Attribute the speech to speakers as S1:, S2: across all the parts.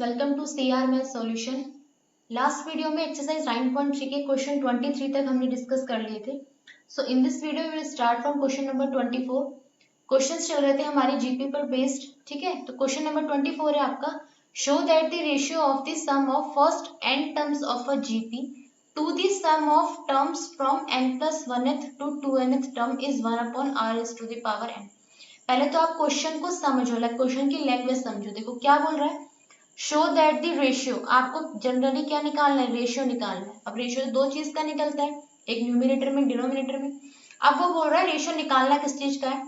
S1: Welcome to CR math solution. Last video में exercise 9.3 के question 23 तक हमने डिस्कस कर लिए थे। So in this video we will start from question number 24। Questions चल रहे थे हमारे जीपी पर बेस्ड, ठीक है। तो क्वेश्चन नंबर 24 है आपका, show that the ratio of the sum of first n terms of a GP to the sum of terms from n+1th to 2nth term is 1/r⁴n। पहले तो आप क्वेश्चन को समझो, लाइक क्वेश्चन की language समझो। देखो क्या बोल रहा है, शो दैट द रेशियो। आपको जनरली क्या निकालना है, रेशियो निकालना है। अब रेशियो दो चीज का निकलता है, एक न्यूमिनेटर में, डिनोमिनेटर में। अब वो बोल रहा है रेशियो निकालना किस चीज का है,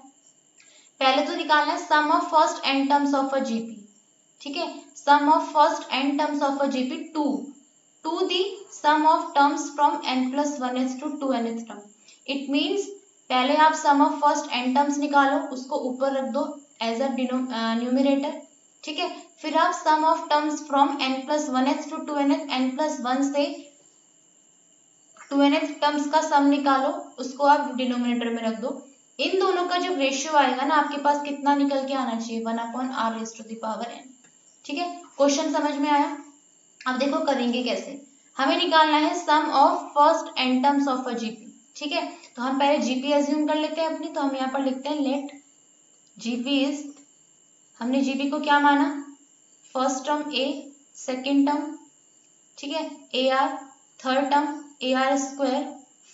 S1: पहले तो निकालना है sum of first n terms of a GP, ठीक है। Sum of first n terms of a GP to the sum of terms from n+1th to 2nth term. It means पहले आप sum of first n terms निकालो, उसको ऊपर रख दो as a numerator, ठीक है। फिर आप sum of terms from n+1th to 2nth, n+1 से 2nth टर्म्स का सम निकालो, उसको आप डिनोमिनेटर में रख दो। इन दोनों का जब रेशियो आएगा ना, आपके पास कितना निकल के आना चाहिए, 1/r⁴n, ठीक है। क्वेश्चन समझ में आया। अब देखो करेंगे कैसे, हमें निकालना है sum of first n terms of a GP, ठीक है। तो हम पहले जीपी एज्यूम कर लेते हैं अपनी। तो हम यहाँ पर लिखते हैं लेट जीपी इज, हमने जीपी को क्या माना, फर्स्ट टर्म ए, सेकेंड टर्म, ठीक है, A R, third term AR²,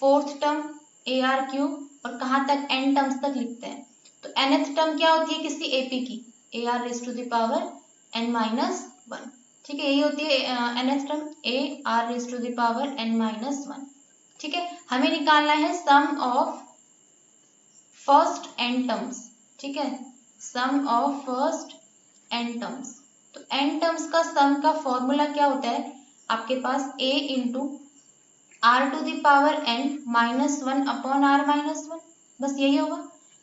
S1: fourth term AR³ और कहाँ तक n टर्म्स तक लिखते हैं। तो nth टर्म क्या होती है किसी एपी की, AR⁴n−1, ठीक है। यही होती है nth टर्म AR⁴n−1, ठीक है। हमें निकालना है sum of first n terms, ठीक है, sum of first n terms. तो n टर्म्स का सम का फॉर्मूला क्या होता है आपके पास, a इंटू r⁴n−1/r−1, बस यही होगा,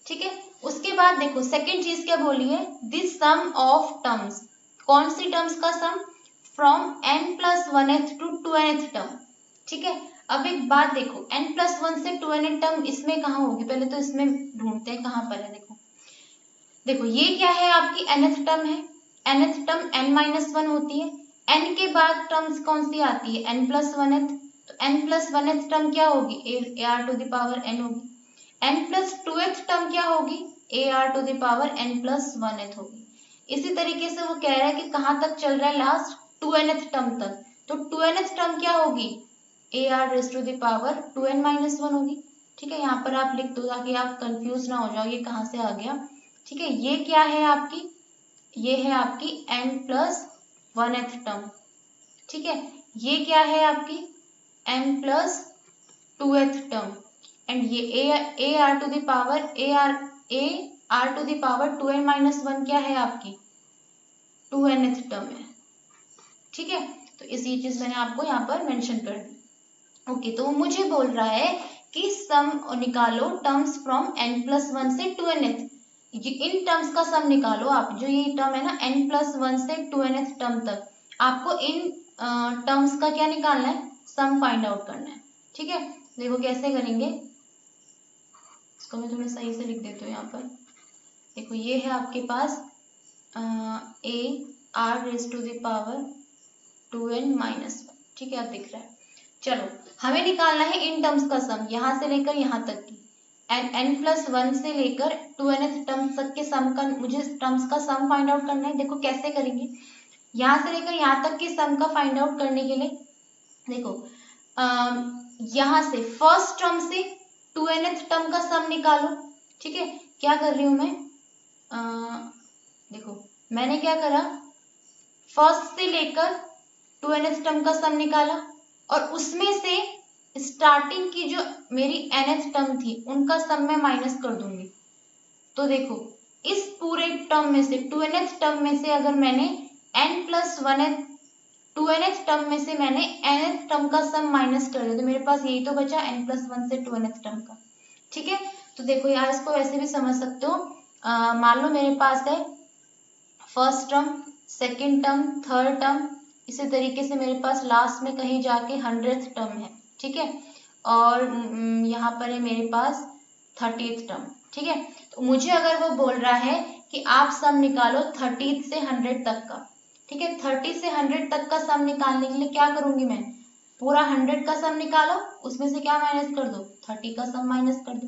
S1: ठीक है। उसके बाद देखो सेकंड चीज क्या बोली है, दिस सम ऑफ टर्म्स, कौन सी टर्म्स का सम, from n+1th to 2nth term, ठीक है। अब एक बात देखो, n+1 से 2nth टर्म इसमें कहाँ होगी, पहले तो इसमें ढूंढते हैं कहाँ पर है। देखो ये क्या है, आपकी nth टर्म है, nth टर्म n-1 होती है। n के बाद टर्म्स कौन सी आती है, n+1th। तो n+1th टर्म क्या होगी, AR⁴n होगी। n+2th टर्म क्या होगी, AR⁴n+1th होगी। इसी तरीके से वो कह रहा है कि कहाँ तक चल रहा है, लास्ट 2nth टर्म तक। तो 2nth टर्म क्या होगी, AR⁴2n−1 होगी, ठीक है। यहाँ पर आप लिख दो ताकि आप कंफ्यूज ना हो जाओ ये कहाँ से आ गया, ठीक है। ये क्या है आपकी, ये है आपकी n+1th टर्म, ठीक है। ये क्या है आपकी n+2th टर्म, एंड ये AR⁴2n−1 क्या है आपकी 2nth टर्म है, ठीक है। तो इसी चीज मैंने आपको यहाँ पर मेंशन कर दी। ओके, तो मुझे बोल रहा है कि सम निकालो टर्म्स फ्रॉम n+1 से 2nth। इन टर्म्स का सम निकालो आप, जो ये टर्म है ना n+1 से 2nth टर्म तक, आपको इन टर्म्स का क्या निकालना है, सम फाइंड आउट करना है, ठीक है। देखो कैसे करेंगे, इसको मैं थोड़ा सही से लिख देती हूँ यहाँ पर। देखो ये है आपके पास AR⁴2n−1, ठीक है, अब दिख रहा है। चलो हमें निकालना है इन टर्म्स का सम, यहाँ से लेकर यहाँ तक की, n+1 से लेकर 2nth टर्म तक के सम का, मुझे टर्म्स का सम फाइंड आउट करना है। देखो कैसे करेंगे, यहाँ से लेकर यहाँ तक के सम का फाइंड आउट करने के लिए देखो यहाँ से फर्स्ट टर्म से 2nth टर्म का सम निकालो, ठीक है। क्या कर रही हूँ मैं, देखो मैंने क्या करा, फर्स्ट से लेकर 2nth टर्म का सम निकाला और उसमें से स्टार्टिंग की जो मेरी nth टर्म थी उनका सम मैं माइनस कर दूंगी। तो देखो इस पूरे टर्म में से 2nth टर्म में से अगर मैंने n+1th 2nth टर्म में से मैंने nth टर्म का सम माइनस कर दिया, तो मेरे पास यही तो बचा n+1 से 2nth टर्म का, ठीक है। तो देखो यार इसको वैसे भी समझ सकते हो, मान लो मेरे पास है first term, second term, third term, इसी तरीके से मेरे पास लास्ट में कहीं जाके 100th टर्म है, ठीक है। और यहाँ पर है मेरे पास 30th टर्म, ठीक है। तो मुझे अगर वो बोल रहा है कि आप सम निकालो 30th से 100 तक का, ठीक है, 30 से 100 तक का सम निकालने के लिए क्या करूंगी मैं, पूरा 100 का सम निकालो, उसमें से क्या माइनस कर दो, 30 का सम माइनस कर दो।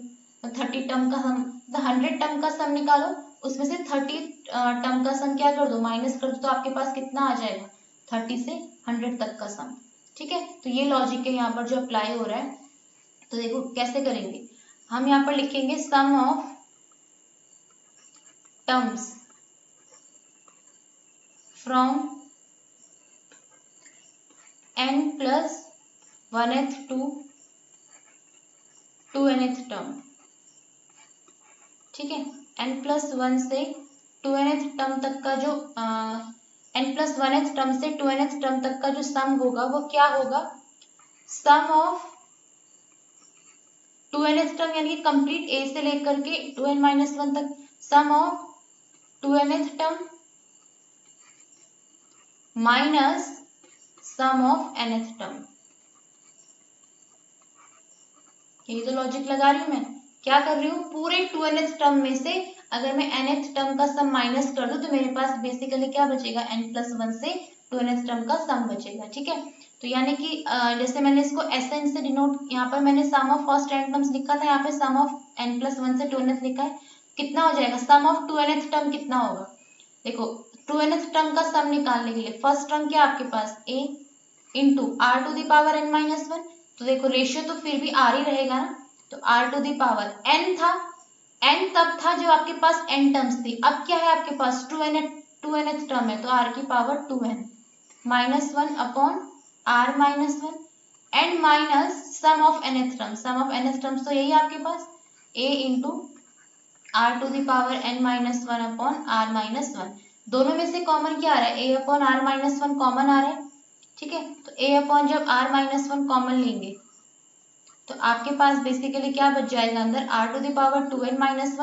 S1: 30 टर्म का सम, 100 टर्म का सम निकालो, उसमें से 30 टर्म का सम क्या कर दो, माइनस कर दो, तो आपके पास कितना आ जाएगा, 30 से 100 तक का सम। ठीक है, तो ये लॉजिक है यहाँ पर जो अप्लाई हो रहा है। तो देखो कैसे करेंगे, हम यहाँ पर लिखेंगे sum of terms from n+1th to 2nth term. ठीक है, n+1 से 2nth टर्म तक का जो n+1th टर्म से 2nth टर्म तक का जो सम होगा वो क्या होगा, सम ऑफ 2nth टर्म यानी कि कंप्लीट a से लेकर के 2n-1 तक, sum of 2nth term minus sum of nth term. यही तो लॉजिक लगा रही हूं मैं, क्या कर रही हूँ, पूरे 2nth टर्म में से अगर मैं nth टर्म का सम माइनस कर दूं तो मेरे पास बेसिकली क्या बचेगा, n+1 से 2nth टर्म का सम बचेगा। ठीक है, तो यानी कि जैसे मैंने इसको Sn से डिनोट, यहाँ पर मैंने सम ऑफ फर्स्ट n टर्म्स लिखा था, यहाँ पे सम ऑफ n+1 से 2nth लिखा है, कितना हो जाएगा, सम ऑफ 2nth टर्म कितना होगा, देखो 2nth टर्म का सम निकालने के लिए फर्स्ट टर्म क्या आपके पास a इंटू r⁻n-1, तो देखो रेशियो तो फिर भी r ही रहेगा ना, तो r⁻n था, n तब था जो आपके पास n टर्म्स थी, अब क्या है आपके पास 2nth टर्म है, तो r⁻2n -1 upon r-1 and minus sum of nth term, sum of nth terms तो यही आपके पास a into r⁻n-1 upon r-1, दोनों में से कॉमन क्या आ रहा है, a अपॉन r-1 कॉमन आ रहा है। ठीक है, तो a अपॉन जब r-1 कॉमन लेंगे तो आपके पास बेसिकली क्या बच जाएगा अंदर, r⁻2n-1 माइनस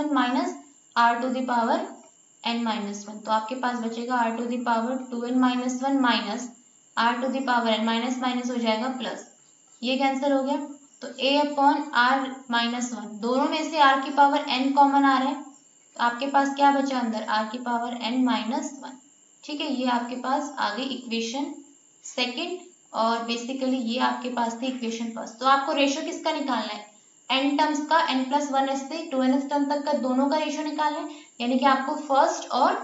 S1: r⁻n-1, तो आपके पास बचेगा r⁻2n-1 minus r⁻n minus minus हो जाएगा प्लस, ये कैंसिल हो गया, तो a अपॉन r-1, दोनों में से r⁻n कॉमन आ रहा है, तो आपके पास क्या बचा अंदर, r⁻n-1। ठीक है, ये आपके पास आ गई इक्वेशन सेकंड, और बेसिकली ये आपके पास थी इक्वेशन फर्स्ट। तो आपको रेशियो किसका निकालना है, n टर्म्स का, n+1 से 2nth टर्म तक का दोनों का रेशियो निकालना है, यानी कि आपको फर्स्ट और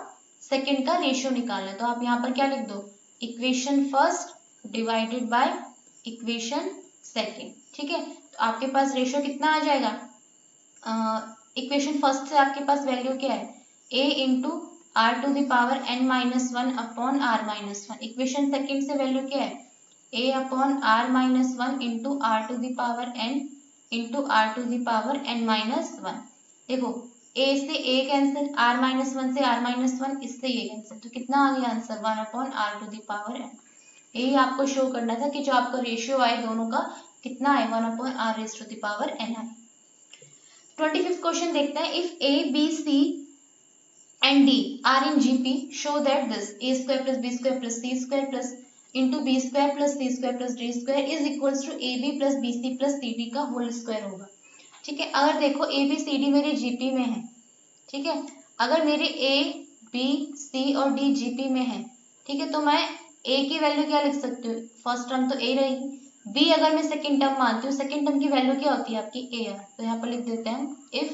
S1: सेकंड का रेशियो निकालना है। तो आप यहाँ पर क्या लिख दो, equation first divided by equation second. ठीक है, तो आपके पास रेशियो कितना आ जाएगा, इक्वेशन फर्स्ट से आपके पास वैल्यू क्या है, a into r⁻n-1 upon r-1, equation second से वैल्यू क्या है, a upon r-1 into r⁻n into r⁻n-1। देखो a से a कैंसिल, r-1 से r-1, इससे ये कैंसिल, तो कितना आ गया आंसर, 1 अपॉन r⁻n। यही आपको शो करना था कि जो आपका रेशियो आए दोनों का कितना है, 1 अपॉन r⁻n आए। 25th क्वेश्चन देखते हैं, if a b c and d are in GP, show that this a² plus b² plus c² plus into b² plus c² plus d² is equals to ab plus bc plus cd का whole square होगा। ठीक है, अगर देखो a b c d मेरे GP में है, ठीक है, अगर मेरे a b c और d GP में है, ठीक है, तो मैं a की वैल्यू क्या लिख सकती हूँ, फर्स्ट टर्म तो a रहेगी, b अगर मैं सेकेंड टर्म मानती हूँ, सेकेंड टर्म की वैल्यू क्या होती है आपकी a r, तो यहाँ पर लिख देते हैं if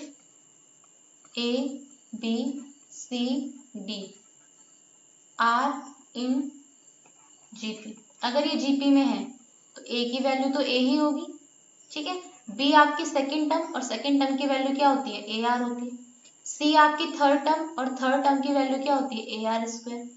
S1: a b C D R in GP, अगर ये GP में है तो A की वैल्यू तो A ही होगी। ठीक है, B आपकी सेकेंड टर्म, और सेकेंड टर्म की वैल्यू क्या होती है, AR होती है। C आपकी थर्ड टर्म, और थर्ड टर्म की वैल्यू क्या होती है, AR²।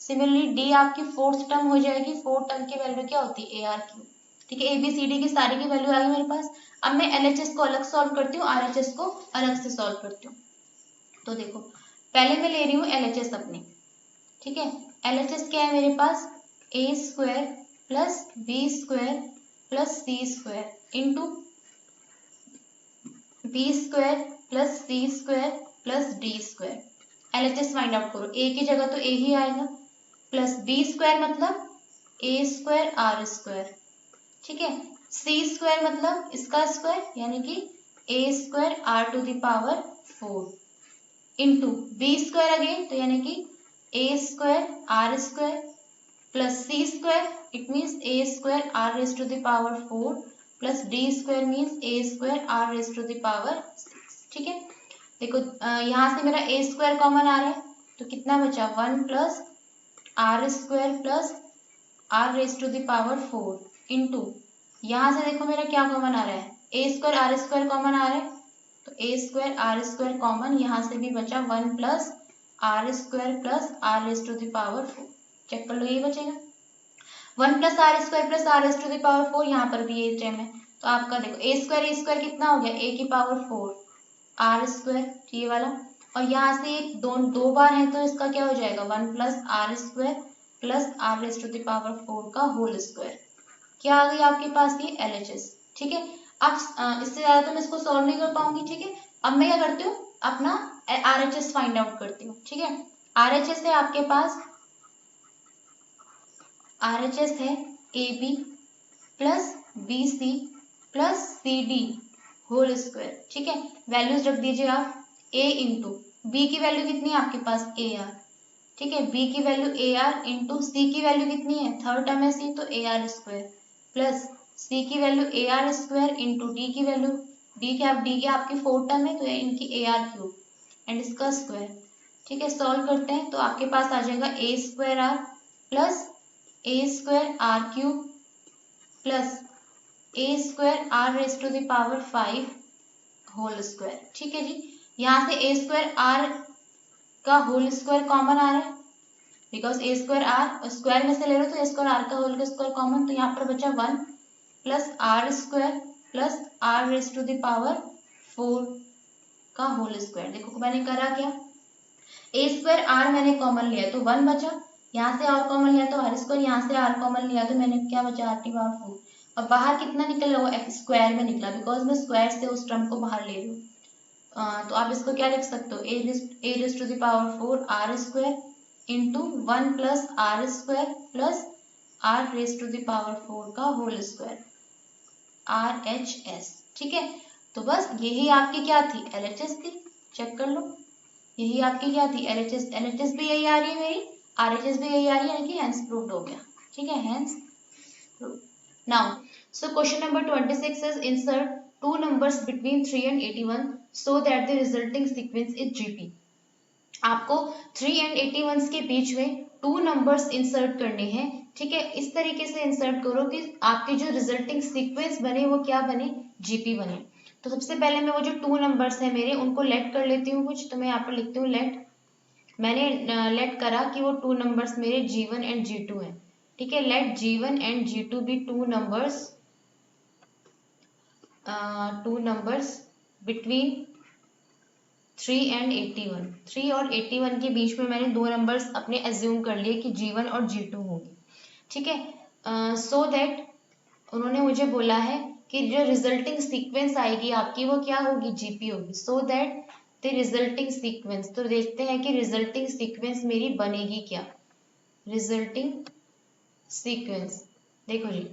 S1: सिमिलरली D आपकी फोर्थ टर्म हो जाएगी, फोर्थ टर्म की वैल्यू क्या होती है, AR3। ठीक है, ABCD की सारी की वैल्यू आ गई मेरे पास। अब मैं LHS को अलग सॉल्व करती हूँ, RHS को अलग से सॉल्व करती हूँ। तो देखो पहले मैं ले रही हूँ LHS अपनी, ठीक है, LHS क्या है मेरे पास, a² plus b² plus c² into b² plus c² plus d²। LHS find out करो, a की जगह तो a ही आएगा, प्लस b² मतलब a² r², ठीक है, c² मतलब इसका स्क्वायर यानी कि a² r⁴ into b² again, तो यानी कि a square are square plus c square, it means a square r raise to the power 4 plus d square means a square r raise to the power 6। ठीक है, देखो यहाँ से मेरा ए square common आ रहा है तो कितना बचा 1 plus are square plus are raise to the power 4 into यहाँ से देखो मेरा क्या कॉमन आ रहा है, a square are square common आ रहा है तो ए स्क्वायर आर स्क्वायर कॉमन, यहाँ से भी बचा 1 plus are square plus are raise to the power 4। Check कर लो, यही बचेगा 1 plus are square plus are raise to the power 4, यहाँ पर भी ये टर्म है तो आपका देखो ए स्क्वायर कितना हो गया, ए की पावर 4 आर स्क्वायर ये वाला, और यहाँ से एक दो बार है तो इसका क्या हो जाएगा 1 plus are square plus are raise to the power 4 का होल स्क्वायर। क्या आ गई आपके पास ये LHS। ठीक है, अब इससे ज्यादा तो मैं इसको सॉल्व नहीं कर पाऊंगी। ठीक है, अब मैं क्या करती हूँ अपना RHS फाइंड आउट करती हूँ। ठीक है, RHS है आपके पास, RHS है AB plus BC plus CD whole square. ठीक है, वैल्यूज रख दीजिए आप, A इंटू B की वैल्यू कितनी है आपके पास AR। ठीक है, B की वैल्यू AR इंटू C की वैल्यू कितनी है, थर्ड टर्म है C तो AR स्क्वायर प्लस C की value AR square into D की वैल्यू D की आपकी फोर्थ टर्म है तो इनकी AR क्यूब एंड इसका स्क्वायर। ठीक है, सॉल्व करते हैं तो आपके पास आ जाएगा A square R plus A square R cube plus A square R raise to the power 5 whole square. ठीक है जी, यहाँ से A स्क्वायर R का होल स्क्वायर कॉमन आ रहा है because A square are square में से ले लो तो ए स्क्वायर आर का होल का स्क्वायर कॉमन, तो यहाँ पर बचा 1 plus are square plus are raise to the power 4 का होल स्क्वायर। देखो मैंने करा क्या, ए स्क्वायर आर मैंने कॉमन लिया तो 1 बचा, यहाँ से आर कॉमन लिया तो आर स्क्वायर, यहाँ से आर कॉमन लिया तो मैंने क्या बचा आर टी पावर 4, और बाहर कितना निकल रहा है स्क्वायर में निकला बिकॉज मैं स्क्वायर से उस टर्म को बाहर ले रही हूँ। तो आप इसको क्या लिख सकते हो, a raise to the power 4 r square into 1 plus are square plus are raise to the power 4 का होल स्क्वायर RHS। ठीक है, तो बस यही आपकी क्या थी LHS थी, चेक कर लो यही आपकी क्या थी LHS भी यही आ रही है मेरी, RHS भी यही आ रही है, यानी कि हेंस प्रूव्ड हो गया। ठीक है, hence proved. Now so question number 26 is insert two numbers between 3 and 81 so that the resulting sequence is GP। आपको 3 and 81 के बीच में 2 नंबर्स इंसर्ट करने हैं। ठीक है, इस तरीके से इंसर्ट करो कि आपकी जो रिजल्टिंग सीक्वेंस बने वो क्या बने, GP बने। तो सबसे पहले मैं वो जो 2 नंबर्स हैं मेरे उनको लेट कर लेती हूँ कुछ, तो मैं यहाँ पर लिखती हूँ लेट। मैंने लेट करा कि वो 2 नंबर्स मेरे G1 एंड G2 हैं। ठीक है, let G1 and G2 be 2 numbers between 3 and 81। 3 और 81 के बीच में मैंने 2 नंबर्स अपने एज्यूम कर लिए कि G1 और G2 होंगे। ठीक है, सो दैट उन्होंने मुझे बोला है कि जो रिजल्टिंग सीक्वेंस आएगी आपकी वो क्या होगी, GP होगी। So that the resulting sequence, तो देखते हैं कि रिजल्टिंग सीक्वेंस मेरी बनेगी क्या। रिजल्टिंग सीक्वेंस देखो जी,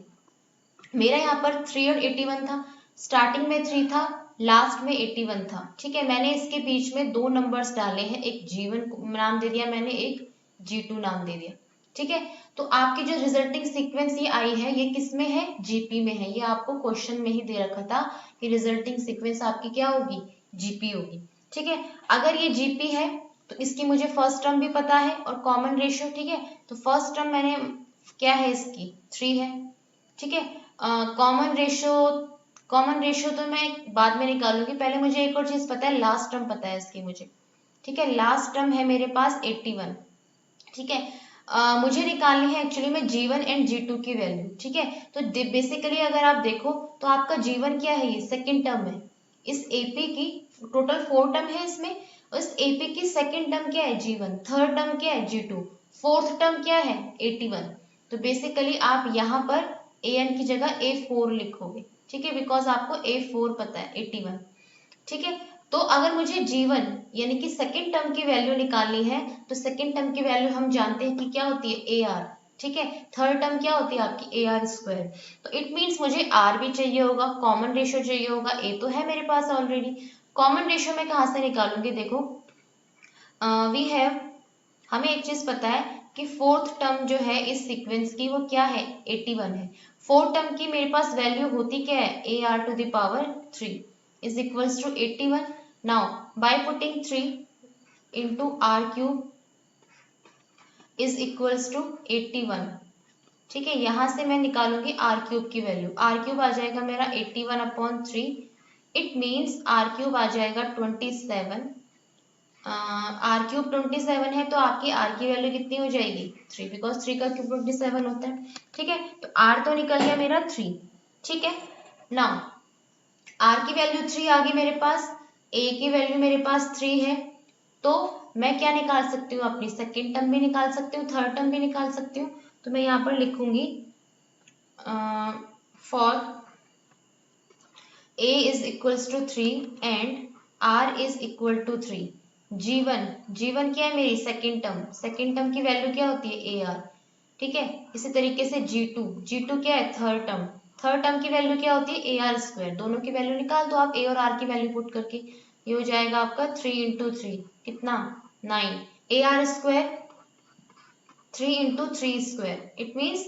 S1: मेरा यहाँ पर 3 और 81 था, स्टार्टिंग में 3 था, लास्ट में 81 था। ठीक है, मैंने इसके बीच में 2 नंबर्स डाले हैं, एक G1 नाम दे दिया मैंने, एक G2 नाम दे दिया। ठीक है, तो आपकी जो रिजल्टिंग सीक्वेंस ये आई है ये किस में है, GP में है। ये आपको क्वेश्चन में ही दे रखा था कि रिजल्टिंग सीक्वेंस आपकी क्या होगी, GP होगी। ठीक है, अगर ये GP है तो इसकी मुझे फर्स्ट टर्म भी पता है और कॉमन रेशियो। ठीक है, तो फर्स्ट टर्म मैंने क्या है इसकी 3 है। ठीक है, कॉमन रेशियो तो मैं बाद में निकालूंगी, पहले मुझे एक और चीज पता है, लास्ट टर्म पता है इसकी मुझे। ठीक है, लास्ट टर्म है मेरे पास 81। ठीक है, मुझे निकालनी है एक्चुअली में G1 एंड G2 की वैल्यू। ठीक है, तो बेसिकली अगर आप देखो तो आपका G1 क्या है, ये सेकेंड टर्म है इस AP की, टोटल 4 टर्म है इसमें, इस AP की सेकेंड टर्म क्या है G1, थर्ड टर्म क्या है G2, फोर्थ टर्म क्या है 81। तो बेसिकली आप यहाँ पर AN की जगह A4 लिखोगे। ठीक है, बिकॉज आपको A4 पता है 81। ठीक है, तो अगर मुझे G1 यानी कि सेकेंड टर्म की वैल्यू निकालनी है तो सेकेंड टर्म की वैल्यू हम जानते हैं कि क्या होती है AR। ठीक है, थर्ड टर्म क्या होती है आपकी AR स्क्वायर। तो इट मीन्स मुझे R भी चाहिए होगा, कॉमन रेशियो चाहिए होगा, A तो है मेरे पास ऑलरेडी। कॉमन रेशियो मैं कहाँ से निकालूंगी, देखो वी हैव हमें एक चीज पता है कि फोर्थ टर्म जो है इस सीक्वेंस की वो क्या है, 81 है। फोर्थ टर्म की मेरे पास वैल्यू होती क्या है, AR⁻³ is equals to 81। Now by putting 3 into R³ is equals to 81। ठीक है, यहां से मैं निकालूंगी R³ की वैल्यू। R³ आ जाएगा मेरा 81/3। इट मीन्स R³ आ जाएगा 27। R³ 27 है तो आपकी R की वैल्यू कितनी हो जाएगी, 3, बिकॉज 3 का क्यूब 27 होता है। ठीक है, तो R तो निकल गया मेरा 3। ठीक है, नाउ R की वैल्यू 3 आ गई मेरे पास, A की वैल्यू मेरे पास 3 है, तो मैं क्या निकाल सकती हूँ, अपनी सेकेंड टर्म भी निकाल सकती हूँ, थर्ड टर्म भी निकाल सकती हूँ। तो मैं यहाँ पर लिखूंगी for A is equals to 3 and R is equal to 3। G1 क्या है मेरी सेकेंड टर्म की वैल्यू क्या होती है, AR। ठीक है, इसी तरीके से G2 क्या है, थर्ड टर्म की वैल्यू क्या होती है, AR²। दोनों की वैल्यू निकाल दो आप, A और R की वैल्यू पुट करके। ये हो जाएगा आपका 3 इंटू 3 कितना, 9। AR², 3 into 3² it means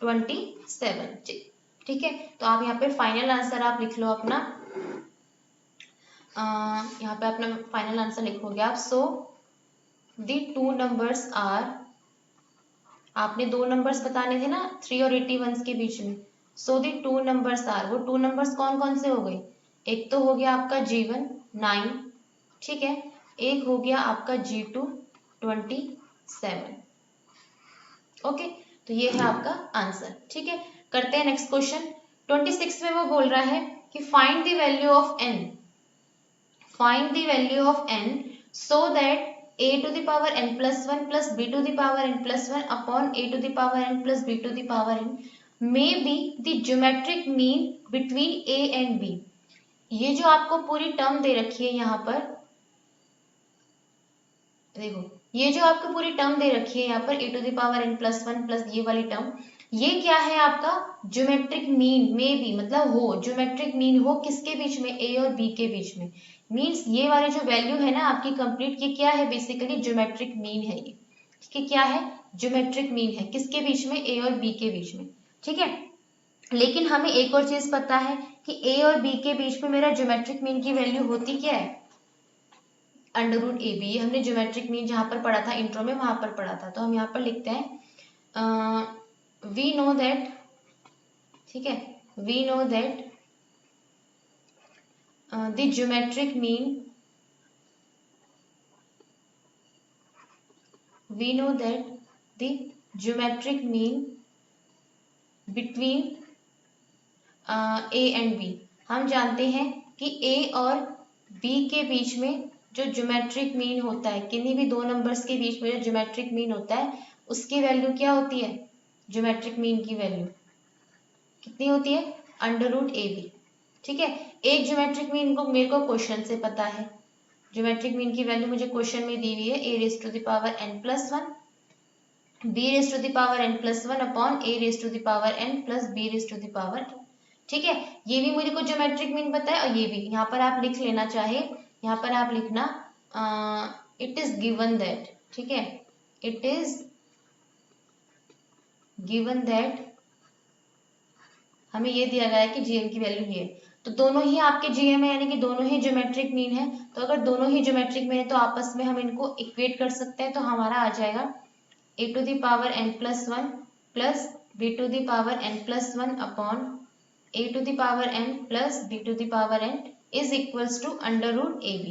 S1: 27। ठीक है, तो आप यहाँ पे फाइनल आंसर आप लिख लो अपना, यहाँ पे अपना फाइनल आंसर लिखोगे आप। So the two numbers are, आपने दो नंबर्स बताने थे ना 3 और 81 के बीच में। So the two numbers are, वो टू नंबर्स कौन कौन से हो गए, एक तो हो गया आपका G1 9, ठीक है, एक हो गया आपका G2 27। ओके, तो ये है आपका आंसर। ठीक है, करते हैं नेक्स्ट क्वेश्चन। 26 में वो बोल रहा है कि find the value of n, find the value of n so that a to the power n plus 1 plus b to the power n plus 1 upon a to the power n plus b to the power n may be the geometric mean between a and b। ये जो आपको पूरी term दे रखी है यहाँ पर, देखो ये जो आपको पूरी टर्म दे रखी है यहाँ पर a to the power n plus 1 plus ये वाली टर्म, ये क्या है आपका ज्योमेट्रिक मीन में भी, मतलब हो ज्योमेट्रिक मीन हो किसके बीच में, A और B के बीच में। मीन्स ये वाले जो वैल्यू है ना आपकी कंप्लीट, ये क्या है, बेसिकली ज्योमेट्रिक मीन है ये। ठीक है, क्या है, ज्योमेट्रिक मीन है किसके बीच में, A और B के बीच में। ठीक है, लेकिन हमें एक और चीज पता है कि A और B के बीच में मेरा ज्योमेट्रिक मीन की वैल्यू होती क्या है, √AB। ये हमने ज्योमेट्रिक मीन जहां पर पढ़ा था इंट्रो में, वहां पर पढ़ा था। तो हम यहाँ पर लिखते हैं वी नो दैट, ठीक है, we know that the geometric mean, we know that the geometric mean between A and B। हम जानते हैं कि A और B के बीच में जो ज्योमेट्रिक मीन होता है, किन्हीं भी दो नंबर्स के बीच में जो ज्योमेट्रिक मीन होता है उसकी वैल्यू क्या होती है, ज्योमेट्रिक मीन की वैल्यू कितनी होती है, √AB। ठीक है, एक ज्योमेट्रिक मीन को मेरे को क्वेश्चन से पता है, ज्योमेट्रिक मीन की वैल्यू मुझे क्वेश्चन में दी हुई है A⁻n+1 B⁻n+1 अपॉन A⁻n+B⁻n। ठीक है, ये भी मुझे को ज्योमेट्रिक मीन पता है और ये भी। यहाँ पर आप लिख लेना चाहे, यहाँ पर आप लिखना इट इज गिवन दैट, ठीक है, इट इज गिवन दैट, हमें ये दिया गया है कि GM की वैल्यू ये, तो दोनों ही आपके GM है, यानी कि दोनों ही ज्योमेट्रिक मीन है। तो अगर दोनों ही ज्योमेट्रिक मीन है तो आपस में हम इनको इक्वेट कर सकते हैं। तो हमारा आ जाएगा A⁻n+1 plus B⁻n+1 upon A⁻n plus B⁻n is equals to √AB।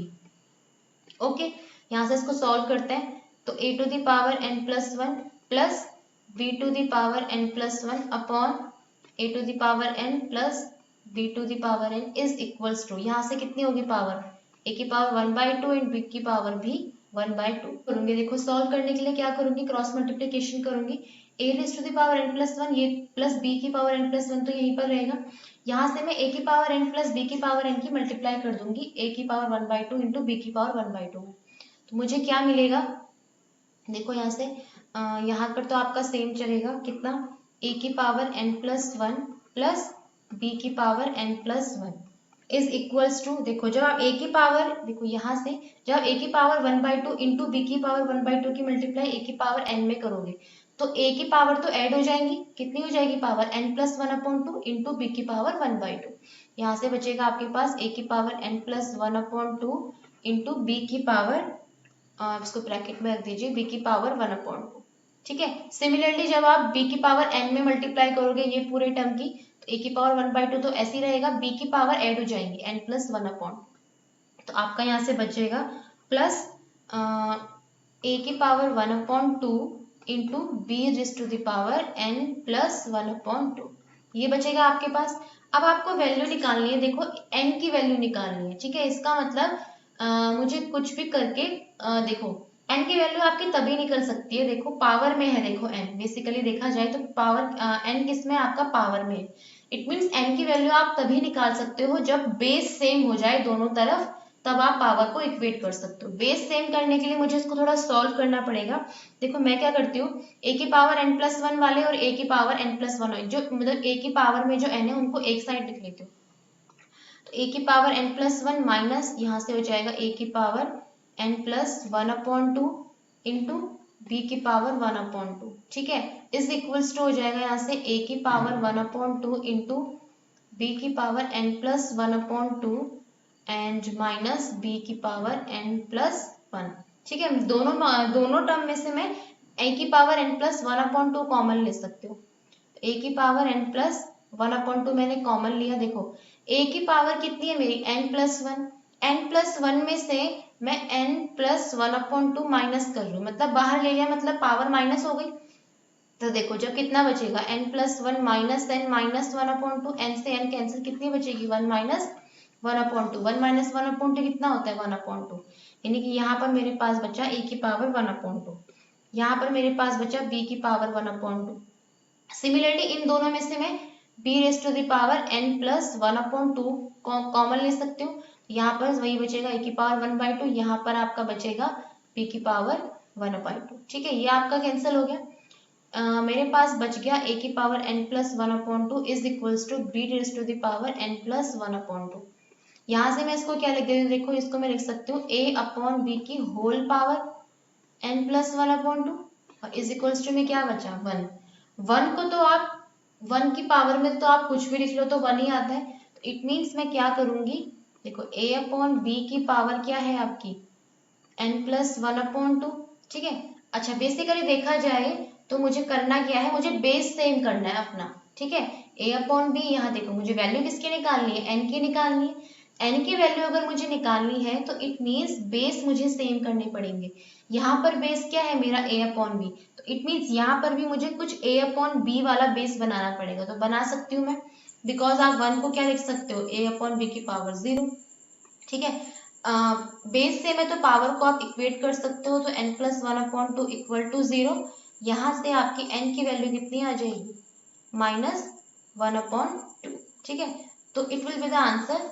S1: Okay, यहाँ से इसको सॉल्व करते हैं। तो A⁻n+1 plus B⁻n+1 upon A⁻n plus B⁻n is equals to, यहाँ से कितनी होगी पावर, A की पावर 1/2 एंड B की पावर भी 1/2 करूंगी। देखो सॉल्व करने के लिए क्या करूंगी, क्रॉस मल्टीप्लीकेशन करूंगी। A⁻n+1 ये प्लस B की पावर n+1 तो यहीं पर रहेगा। यहाँ से मैं A की पावर n प्लस B की पावर n की मल्टीप्लाई कर दूंगी A की पावर 1/2 इंटू B की पावर 1/2। तो मुझे क्या मिलेगा, देखो यहाँ से यहाँ पर तो आपका सेम चलेगा, कितना, A की पावर n+1 प्लस B की power n+1 is equals to, देखो जब आप a की पावर, देखो यहाँ से जब आप a की पावर 1/2 इंटू बी की पावर 1/2 की मल्टीप्लाई a की पावर n में करोगे तो a की पावर तो ऐड हो जाएंगी, कितनी हो जाएगी पावर n+1/2 इंटू बी की पावर 1/2। यहाँ से बचेगा आपके पास a की पावर n+1/2 इंटू बी की पावर, इसको ब्रैकेट में रख दीजिए, b की पावर 1/2। ठीक है, सिमिलरली जब आप b की पावर n में मल्टीप्लाई करोगे ये पूरे टर्म की, तो a की पावर 1/2 तो ऐसी रहेगा, b की पावर ऐड हो जाएंगी n+1/2, तो आपका यहाँ से बचेगा प्लस a की power 1/2 into b raise to the power n+1/2, ये बचेगा आपके पास। अब आपको वैल्यू निकालनी है, देखो n की वैल्यू निकालनी है। ठीक है, इसका मतलब मुझे कुछ भी करके देखो n की वैल्यू आपकी तभी निकल सकती है, देखो पावर में है, देखो n बेसिकली देखा जाए तो पावर n किस में आपका पावर में है। इट मीन्स n की वैल्यू आप तभी निकाल सकते हो जब बेस सेम हो जाए दोनों तरफ, तब आप पावर को इक्वेट कर सकते हो। बेस सेम करने के लिए मुझे इसको थोड़ा सॉल्व करना पड़ेगा। देखो मैं क्या करती हूँ, a की पावर n+1 वाले और a की पावर n+1 जो मतलब a की पावर में जो n है उनको एक साइड लिख लेती हूँ। तो a की पावर n+1 माइनस यहाँ से हो जाएगा a की पावर n+1/2 इंटू बी की पावर 1/2। ठीक है, इज इक्वल्स टू हो जाएगा यहाँ से a की पावर 1/2 इंटू बी की power n+1/2 and minus B की पावर n+1। ठीक है, दोनों टर्म में से मैं a की पावर n+1/2 कॉमन ले सकती हूँ। a की पावर n+1/2 मैंने कॉमन लिया। देखो a की पावर कितनी है मेरी n+1, n+1 में से मैं n+1/2 माइनस कर रही हूँ, मतलब बाहर ले लिया, मतलब पावर माइनस हो गई। तो देखो जब कितना बचेगा n+1 minus n minus 1/2, n से n कैंसिल, कितनी बचेगी 1 माइनस 1/2, 1 माइनस 1/2 कितना होता है 1/2, यानी कि यहाँ पर मेरे पास बचा a की पावर 1/2, यहाँ पर मेरे पास बचा b की पावर 1/2। सिमिलरली इन दोनों में से मैं b raise to the power n+1/2 common ले सकती हूँ, यहाँ पर वही बचेगा a की पावर 1/2, यहाँ पर आपका बचेगा b की पावर 1/2। ठीक है, ये आपका कैंसिल हो गया। मेरे पास बच गया a की power n+1/2 is equals to b raise to the power n+1/2। यहाँ से मैं इसको क्या लिख देती हूँ, देखो इसको मैं लिख सकती हूँ a/b की होल पावर n+1/2 और इज इक्वल्स टू में क्या बचा 1। 1 को तो आप 1 की पावर में तो आप कुछ भी लिख लो तो 1 ही आता है, तो इट मीन्स मैं क्या करूंगी, देखो a/b की पावर क्या है आपकी n+1/2। ठीक है, अच्छा बेसिकली देखा जाए तो मुझे करना क्या है, मुझे बेस सेम करना है अपना। ठीक है, a/b, यहाँ देखो मुझे वैल्यू किसकी निकालनी है, n की निकालनी है। n की वैल्यू अगर मुझे निकालनी है तो इट मीन्स बेस मुझे सेम करने पड़ेंगे। यहाँ पर बेस क्या है मेरा a/b, तो इट मीन्स यहाँ पर भी मुझे कुछ a/b वाला बेस बनाना पड़ेगा, तो बना सकती हूँ मैं, बिकॉज आप 1 को क्या लिख सकते हो a/b की पावर 0। ठीक है, बेस से में तो पावर को आप इक्वेट कर सकते हो, तो n+1/2 इक्वल टू 0। यहाँ से आपकी n की वैल्यू कितनी आ जाएगी -1/2। ठीक है, तो it will be the answer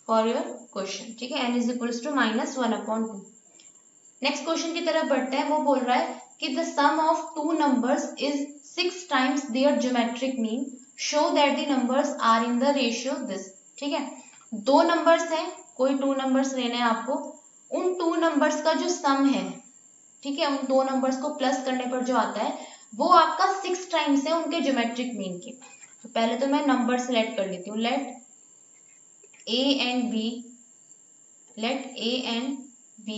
S1: for your question. ठीक है, n is equals to -1/2। Next question की तरफ बढ़ते हैं, वो बोल रहा है कि the sum of two numbers is 6 times their geometric mean, show that the numbers are in the ratio this. ठीक है, दो नंबर्स हैं, कोई टू नंबर्स लेने हैं आपको, उन टू नंबर्स का जो सम है, ठीक है, उन दो नंबर्स को प्लस करने पर जो आता है वो आपका 6 टाइम्स है उनके ज्योमेट्रिक मीन के। तो पहले तो मैं नंबर सेलेक्ट कर लेती हूँ, let a and b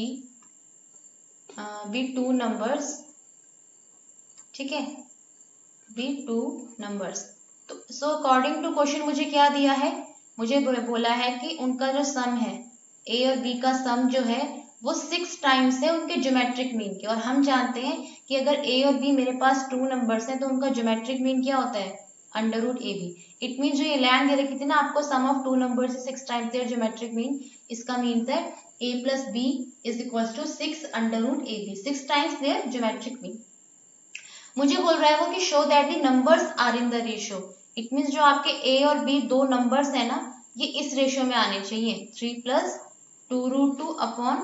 S1: be two numbers। ठीक है, be two numbers। तो सो अकॉर्डिंग टू क्वेश्चन मुझे क्या दिया है, मुझे बोला है कि उनका जो सम है a और b का सम जो है वो 6 टाइम्स है उनके ज्योमेट्रिक मीन के, और हम जानते हैं कि अगर a और b मेरे पास टू नंबर्स हैं तो उनका ज्योमेट्रिक मीन क्या होता है √ab। इट मीन जो ये लाइन दे रखी थी ना आपको, sum of two numbers 6 times their geometric mean, इसका मीन्स है a + b is equals to 6 √ab, 6 times their geometric mean. मुझे बोल रहा है वो कि show that the numbers are in the ratio. It means जो आपके a और b दो नंबर्स है ना, ये इस रेशियो में आने चाहिए, 3 + 2√2/3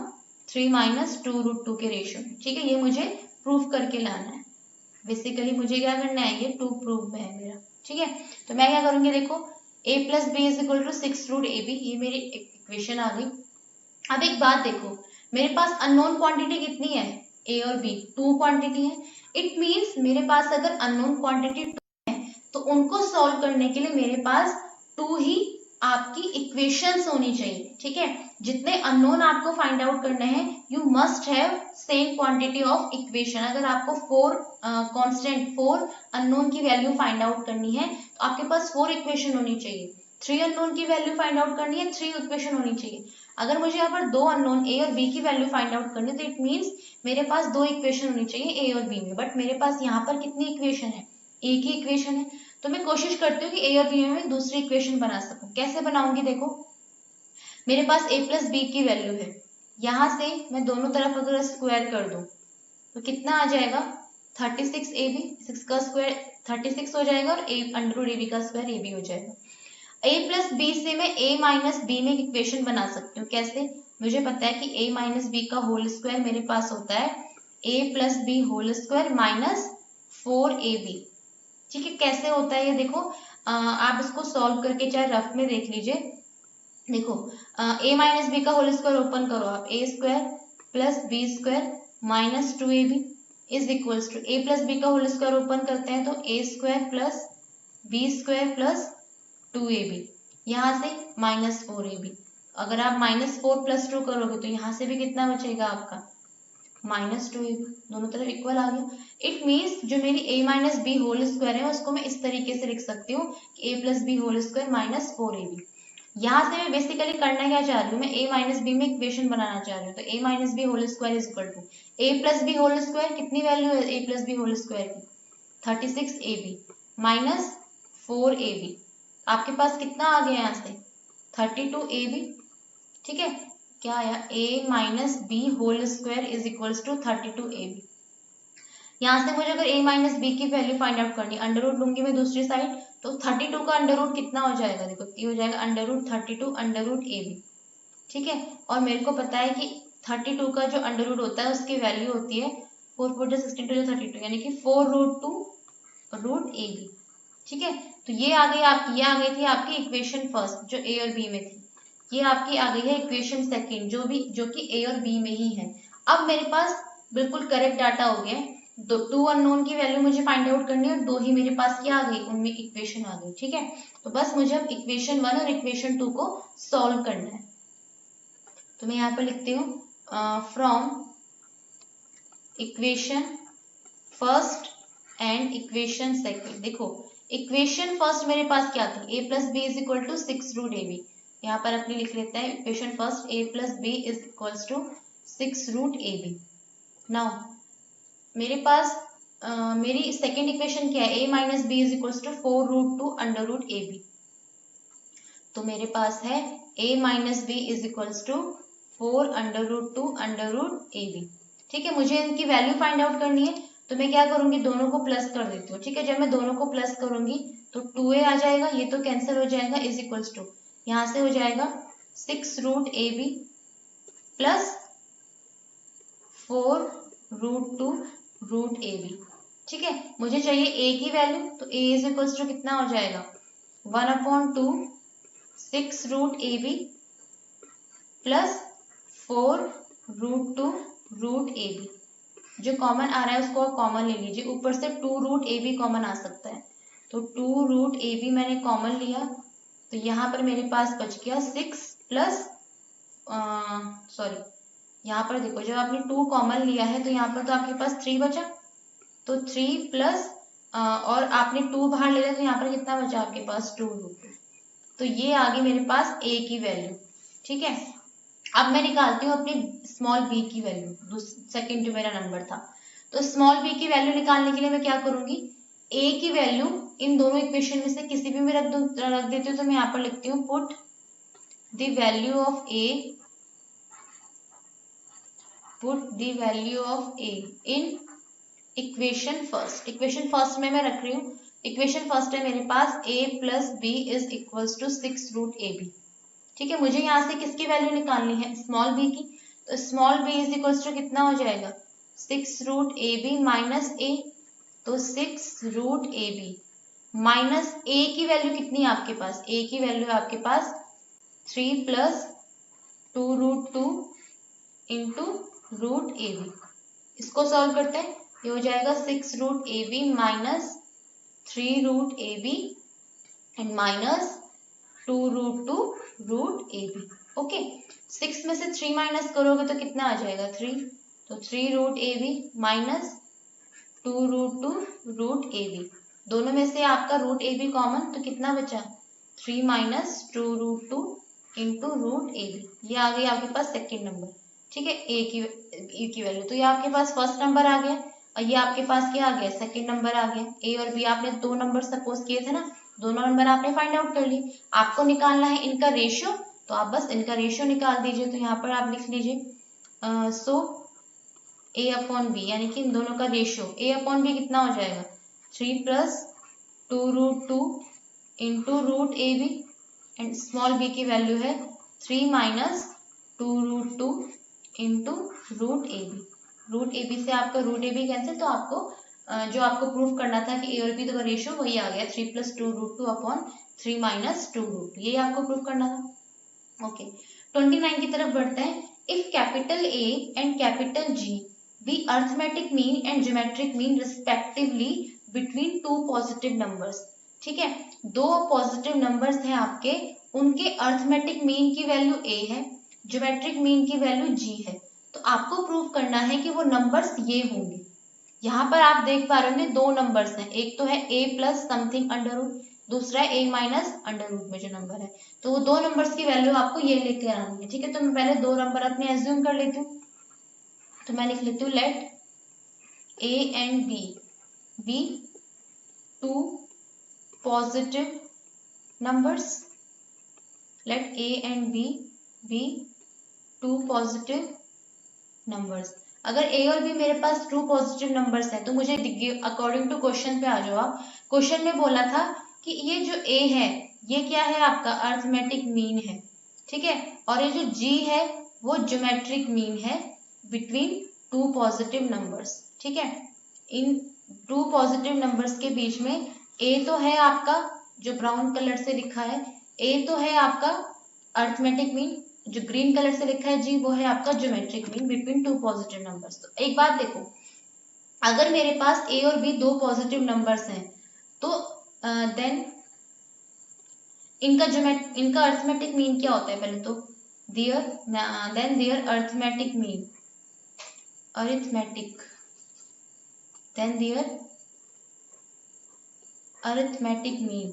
S1: - 2√2 के रेशियो में। ठीक है, ये मुझे प्रूफ करके लाना है, बेसिकली मुझे क्या करना है, ये टू प्रूफ है मेरा। ठीक है, तो मैं क्या करूंगी, देखो a plus B is equal to 6 root A b, ये मेरी इक्वेशन आ गई। अब एक बात देखो, मेरे पास अननोन क्वांटिटी कितनी है, a और b, 2 क्वांटिटी है। इट मींस मेरे पास अगर अननोन क्वांटिटी 2 है तो उनको सॉल्व करने के लिए मेरे पास 2 ही आपकी इक्वेशंस होनी चाहिए, ठीक है। जितने अननोन आपको फाइंड आउट करने हैं, you must have same quantity of equation. अगर आपको 4 कांस्टेंट 4 अननोन की वैल्यू फाइंड आउट करनी है तो आपके पास 4 इक्वेशन होनी चाहिए। 3 अननोन की वैल्यू फाइंड आउट करनी है, 3 इक्वेशन होनी चाहिए। अगर मुझे यहाँ पर 2 अननोन a और b की वैल्यू फाइंड आउट करनी है तो इट मींस मेरे पास 2 इक्वेशन होनी चाहिए a और b में, बट मेरे पास यहाँ पर कितनी इक्वेशन है, एक ही इक्वेशन है। तो मैं कोशिश करती हूँ कि a और b में दूसरी इक्वेशन बना सकूं। कैसे बनाऊंगी, देखो मेरे पास a प्लस बी की वैल्यू है, यहाँ से मैं दोनों तरफ अगर स्क्वायर कर दूं तो कितना आ जाएगा, 36ab, 6 का स्क्वायर 36 हो जाएगा और a अंडर रूट ab का स्क्वायर ab हो जाएगा। a प्लस बी से मैं a माइनस बी में एक इक्वेशन बना सकती हूँ। कैसे, मुझे पता है कि a माइनस बी का होल स्क्वायर मेरे पास होता है a plus b whole square minus 4ab, ठीक है। कैसे होता है ये देखो, आप इसको सॉल्व करके चाहे रफ में देख लीजिए। देखो a माइनस बी का होल स्क्वायर ओपन करो आप, a square plus b square minus 2ab is equals to a plus b का होल स्क्वायर ओपन करते हैं तो a square plus b square plus 2ab, यहाँ से माइनस 4ab। अगर आप माइनस 4 प्लस 2 करोगे तो यहाँ से भी कितना बचेगा आपका, माइनस 2ab, दोनों तरफ इक्वल आ गया। इट मीन्स जो मेरी a minus b whole square है उसको मैं इस तरीके से लिख सकती हूँ कि a plus b whole square minus 4ab। यहाँ से मैं बेसिकली करना क्या चाह रही हूँ, मैं a माइनस बी में इक्वेशन बनाना चाह रही हूँ। तो a minus b whole square is equal to a plus b whole square, कितनी वैल्यू है a plus b whole square की, 36ab माइनस 4ab, आपके पास कितना आ गया यहाँ से 32ab, ठीक है। क्या आया, a minus b whole square is equals to 32ab। यहाँ से मुझे अगर a माइनस बी की वैल्यू फाइंड आउट करनी, अंडर रूट लूंगी मैं दूसरी साइड, तो 32 का अंडर रूट कितना हो जाएगा, देखो ये हो जाएगा under root 32 under root ab, ठीक है। और मेरे को पता है कि 32 का जो अंडर रूट होता है उसकी वैल्यू होती है 4 4 16 32, यानी कि 4 रूट 2 रूट ab, ठीक है। तो ये आ गई आपकी, ये आ गई थी आपकी इक्वेशन फर्स्ट जो a और b में थी। ये आपकी आ गई है इक्वेशन सेकंड जो कि a और b में ही है। अब मेरे पास बिल्कुल करेक्ट डाटा हो गया, 2 अननोन की वैल्यू मुझे फाइंड आउट करनी है और 2 ही मेरे पास क्या आ गई, उनमें इक्वेशन आ गई, ठीक है। तो बस मुझे अब इक्वेशन 1 और इक्वेशन 2 को सॉल्व करना है। तो मैं यहाँ पर लिखती हूँ from equation first and equation second. देखो इक्वेशन फर्स्ट मेरे पास क्या थी, a plus B is equal to 6 root ab, यहाँ पर अपने लिख लेते हैं equation first a plus B is equals to 6 root ab। Now मेरे पास मेरी सेकेंड इक्वेशन क्या है, a minus B is equals to 4 root 2 under root ab। तो मेरे पास है a minus B is equals to 4 under root 2 under root ab, ठीक है। मुझे इनकी वैल्यू फाइंड आउट करनी है तो मैं क्या करूंगी, दोनों को प्लस कर देती हूँ, ठीक है। जब मैं दोनों को प्लस करूंगी तो 2a आ जाएगा, ये तो कैंसिल हो जाएगा, इज इक्वल्स टू यहाँ से हो जाएगा 6 root ab plus 4 root 2 root ab, ठीक है। मुझे चाहिए a की वैल्यू, तो a इज इक्वल्स टू कितना हो जाएगा 1/2 6 root ab plus 4 root 2 root ab। जो कॉमन आ रहा है उसको कॉमन ले लीजिए, ऊपर से 2 रूट ab कॉमन आ सकता है, तो 2 रूट ab मैंने कॉमन लिया, तो यहाँ पर मेरे पास बच गया 6 प्लस सॉरी यहाँ पर देखो जब आपने 2 कॉमन लिया है तो यहाँ पर तो आपके पास 3 बचा, तो 3 प्लस और आपने 2 बाहर ले लिया तो यहाँ पर कितना बचा आपके पास 2 रूट 2। तो ये आ गई मेरे पास a की वैल्यू, ठीक है। अब मैं निकालती हूँ अपनी स्मॉल b की वैल्यू, सेकंड जो मेरा नंबर था। तो स्मॉल b की वैल्यू निकालने के लिए मैं क्या करूंगी, a की वैल्यू इन दोनों इक्वेशन में से किसी भी में रख देती हूँ। तो मैं यहाँ पर लिखती हूँ put the value of a, put the value of a in equation first. Equation first में मैं रख रही हूँ, इक्वेशन फर्स्ट है मेरे पास a plus B is equals to 6 root ab, ठीक है। मुझे यहाँ से किसकी वैल्यू निकालनी है, स्मॉल b की, तो small b is equals to कितना हो जाएगा 6 रूट ab माइनस a, तो 6 रूट ab माइनस ए की वैल्यू कितनी है आपके पास, ए की वैल्यू है आपके पास 3 प्लस 2√2 इंटू रूट ए बी। इसको सॉल्व करते हैं, ये हो जाएगा 6√ab minus 3√ab and minus 2√2 root A b. Okay, 6 में से 3 माइनस करोगे तो कितना आ जाएगा 3, तो 3√ab minus 2√2 root A B. दोनों में से आपका रूट ए बी कॉमन, तो कितना बचा 3 माइनस 2√2 इंटू रूट ए बी। ये आ गई आपके पास सेकेंड नंबर, ठीक है, ए की वैल्यू। तो ये आपके पास फर्स्ट नंबर आ गया और ये आपके पास क्या आ गया, सेकेंड नंबर आ गया। ए और बी आपने दो नंबर सपोज किए थे ना, दोनों नंबर आपने फाइंड आउट कर लिए। आपको निकालना है इनका रेशियो, तो आप बस इनका रेशियो निकाल दीजिए। तो यहाँ पर आप लिख लीजिए सो ए अपॉन बी, यानी कि इन दोनों का रेशियो ए अपॉन बी कितना हो जाएगा 3 plus 2√2 into root A b and small b की वैल्यू है 3 माइनस 2√2 इंटू रूट ए बी। रूट ए बी से आपका रूट ए बी कैंसिल, तो आपको जो आपको प्रूफ करना था कि ए और बी का रेशियो वही आ गया 3 प्लस 2√2 अपॉन 3 माइनस 2√2, यही आपको प्रूफ करना था। ओके, 29 की तरफ बढ़ते हैं। If capital A and capital G be arithmetic mean and geometric mean respectively between two positive numbers, ठीक है, दो पॉजिटिव नंबर्स हैं आपके, उनके अर्थमेटिक मीन की वैल्यू ए है, ज्योमेट्रिक मीन की वैल्यू जी है, तो आपको प्रूफ करना है कि वो नंबर्स ये होंगे। यहाँ पर आप देख पा रहे होंगे दो नंबर्स हैं, एक तो है a plus something under root, दूसरा है a माइनस अंडर रूट में जो नंबर है, तो वो दो नंबर्स की वैल्यू आपको ये लेके आनी है, ठीक है। तो मैं पहले दो नंबर अपने एज्यूम कर लेती हूँ, तो मैं लिख लेती हूँ let a and b be two positive numbers, let a and b be two positive numbers. अगर a और b मेरे पास टू पॉजिटिव नंबर्स हैं तो मुझे अकॉर्डिंग टू क्वेश्चन पे आ जाओ आप। क्वेश्चन में बोला था कि ये जो a है ये क्या है आपका अर्थमेटिक मीन है, ठीक है, और ये जो g है वो ज्योमेट्रिक मीन है बिटवीन टू पॉजिटिव नंबर्स, ठीक है। इन टू पॉजिटिव नंबर्स के बीच में a तो है आपका जो ब्राउन कलर से लिखा है, a तो है आपका अर्थमेटिक मीन, जो ग्रीन कलर से लिखा है जी वो है आपका geometric mean between two positive numbers. तो एक बात देखो, अगर मेरे पास ए और बी दो पॉजिटिव नंबर्स हैं तो देन इनका अर्थमेटिक मीन क्या होता है, पहले तो their arithmetic mean, arithmetic mean.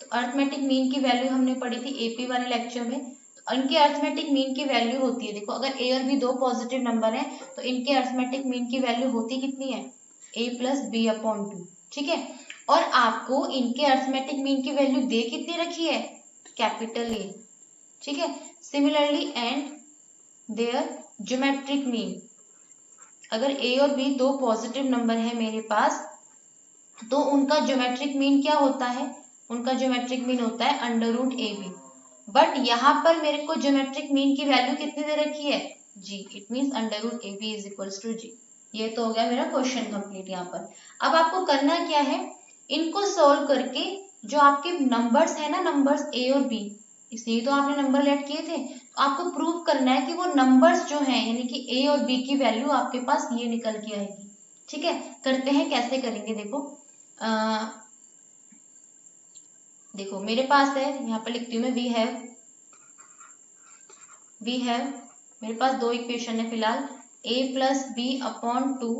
S1: तो अर्थमेटिक मीन की वैल्यू हमने पढ़ी थी एपी वाले लेक्चर में, तो इनके अर्थमेटिक मीन की वैल्यू होती है, देखो अगर ए और बी दो पॉजिटिव नंबर हैं तो इनके अर्थमेटिक मीन की वैल्यू होती कितनी है a प्लस बी अपॉन 2, ठीक है। और आपको इनके अर्थमेटिक मीन की वैल्यू दे कितनी रखी है कैपिटल ए, ठीक है। Similarly and their geometric mean, अगर ए और बी दो पॉजिटिव नंबर है मेरे पास तो उनका ज्योमेट्रिक मीन क्या होता है, उनका ज्योमेट्रिक मीन होता है under root A B. But यहाँ पर मेरे को ज्योमेट्रिक मीन की वैल्यू कितनी दे रखी है G, it means under root A B is equals to G. ये तो हो गया मेरा क्वेश्चन कंप्लीट। यहाँ पर अब आपको करना क्या है, इनको सोल्व करके जो आपके नंबर्स है ना, नंबर्स ए और बी, इसलिए तो आपने नंबर लेट किए थे, तो आपको प्रूव करना है कि वो नंबर्स जो हैं यानी कि ए और बी की वैल्यू आपके पास ये निकल के आएगी, ठीक है। करते हैं, कैसे करेंगे देखो, देखो मेरे पास है, यहाँ पर लिखती हूँ मैं वी हैव, मेरे पास दो इक्वेशन है फिलहाल, a plus b upon 2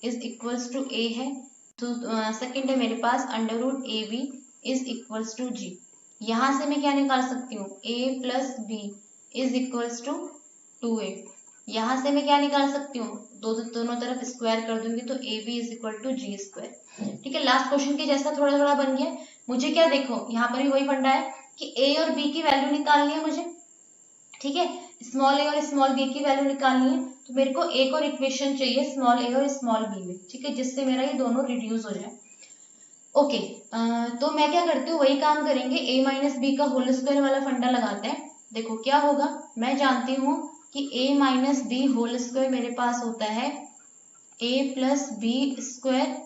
S1: is equals to a है, तो सेकेंड है मेरे पास under root A B is equals to G. यहाँ से मैं क्या निकाल सकती हूँ a plus B is equals to 2a, यहाँ से मैं क्या निकाल सकती हूँ दोनों तरफ स्क्वायर कर दूंगी तो A B is equal to G square, ठीक है। लास्ट क्वेश्चन के जैसा थोड़ा थोड़ा बन गया। मुझे क्या देखो यहाँ पर भी वही फंडा है कि ए और बी की वैल्यू निकालनी है मुझे, ठीक है, स्मॉल ए और स्मॉल बी की वैल्यू निकालनी है, तो मेरे को एक और इक्वेशन चाहिए स्मॉल ए और स्मॉल बी में, ठीक है, जिससे मेरा ये दोनों रिड्यूस हो जाए। ओके, तो मैं क्या करती हूँ वही काम करेंगे, ए माइनस बी का होल स्क्वायर वाला फंडा लगाते हैं। देखो क्या होगा, मैं जानती हूँ कि a minus b whole square मेरे पास होता है a plus b square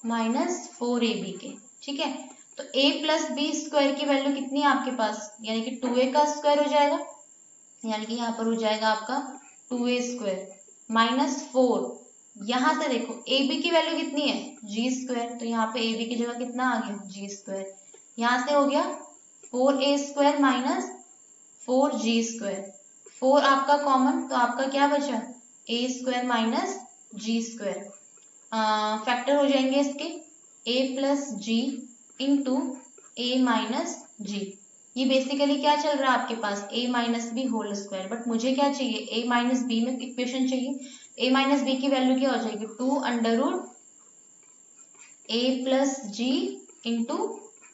S1: minus 4ab के, ठीक है। तो a प्लस बी स्क्वायर की वैल्यू कितनी है आपके पास, यानी कि 2a का स्क्वायर हो जाएगा, यानी कि यहाँ पर हो जाएगा आपका 2a स्क्वायर माइनस 4, यहाँ से देखो ab की वैल्यू कितनी है g स्क्वायर, तो यहाँ पे ab की जगह कितना आ गया g स्क्वायर, यहाँ से हो गया 4a square minus 4g square, 4 आपका कॉमन, तो आपका क्या बचा a square minus g square, factor हो जाएंगे इसके a plus G into A minus G. ये बेसिकली क्या चल रहा है आपके पास a minus b whole square, but मुझे क्या चाहिए a माइनस बी में इक्वेशन चाहिए, a माइनस बी की वैल्यू क्या हो जाएगी 2 under root a plus G into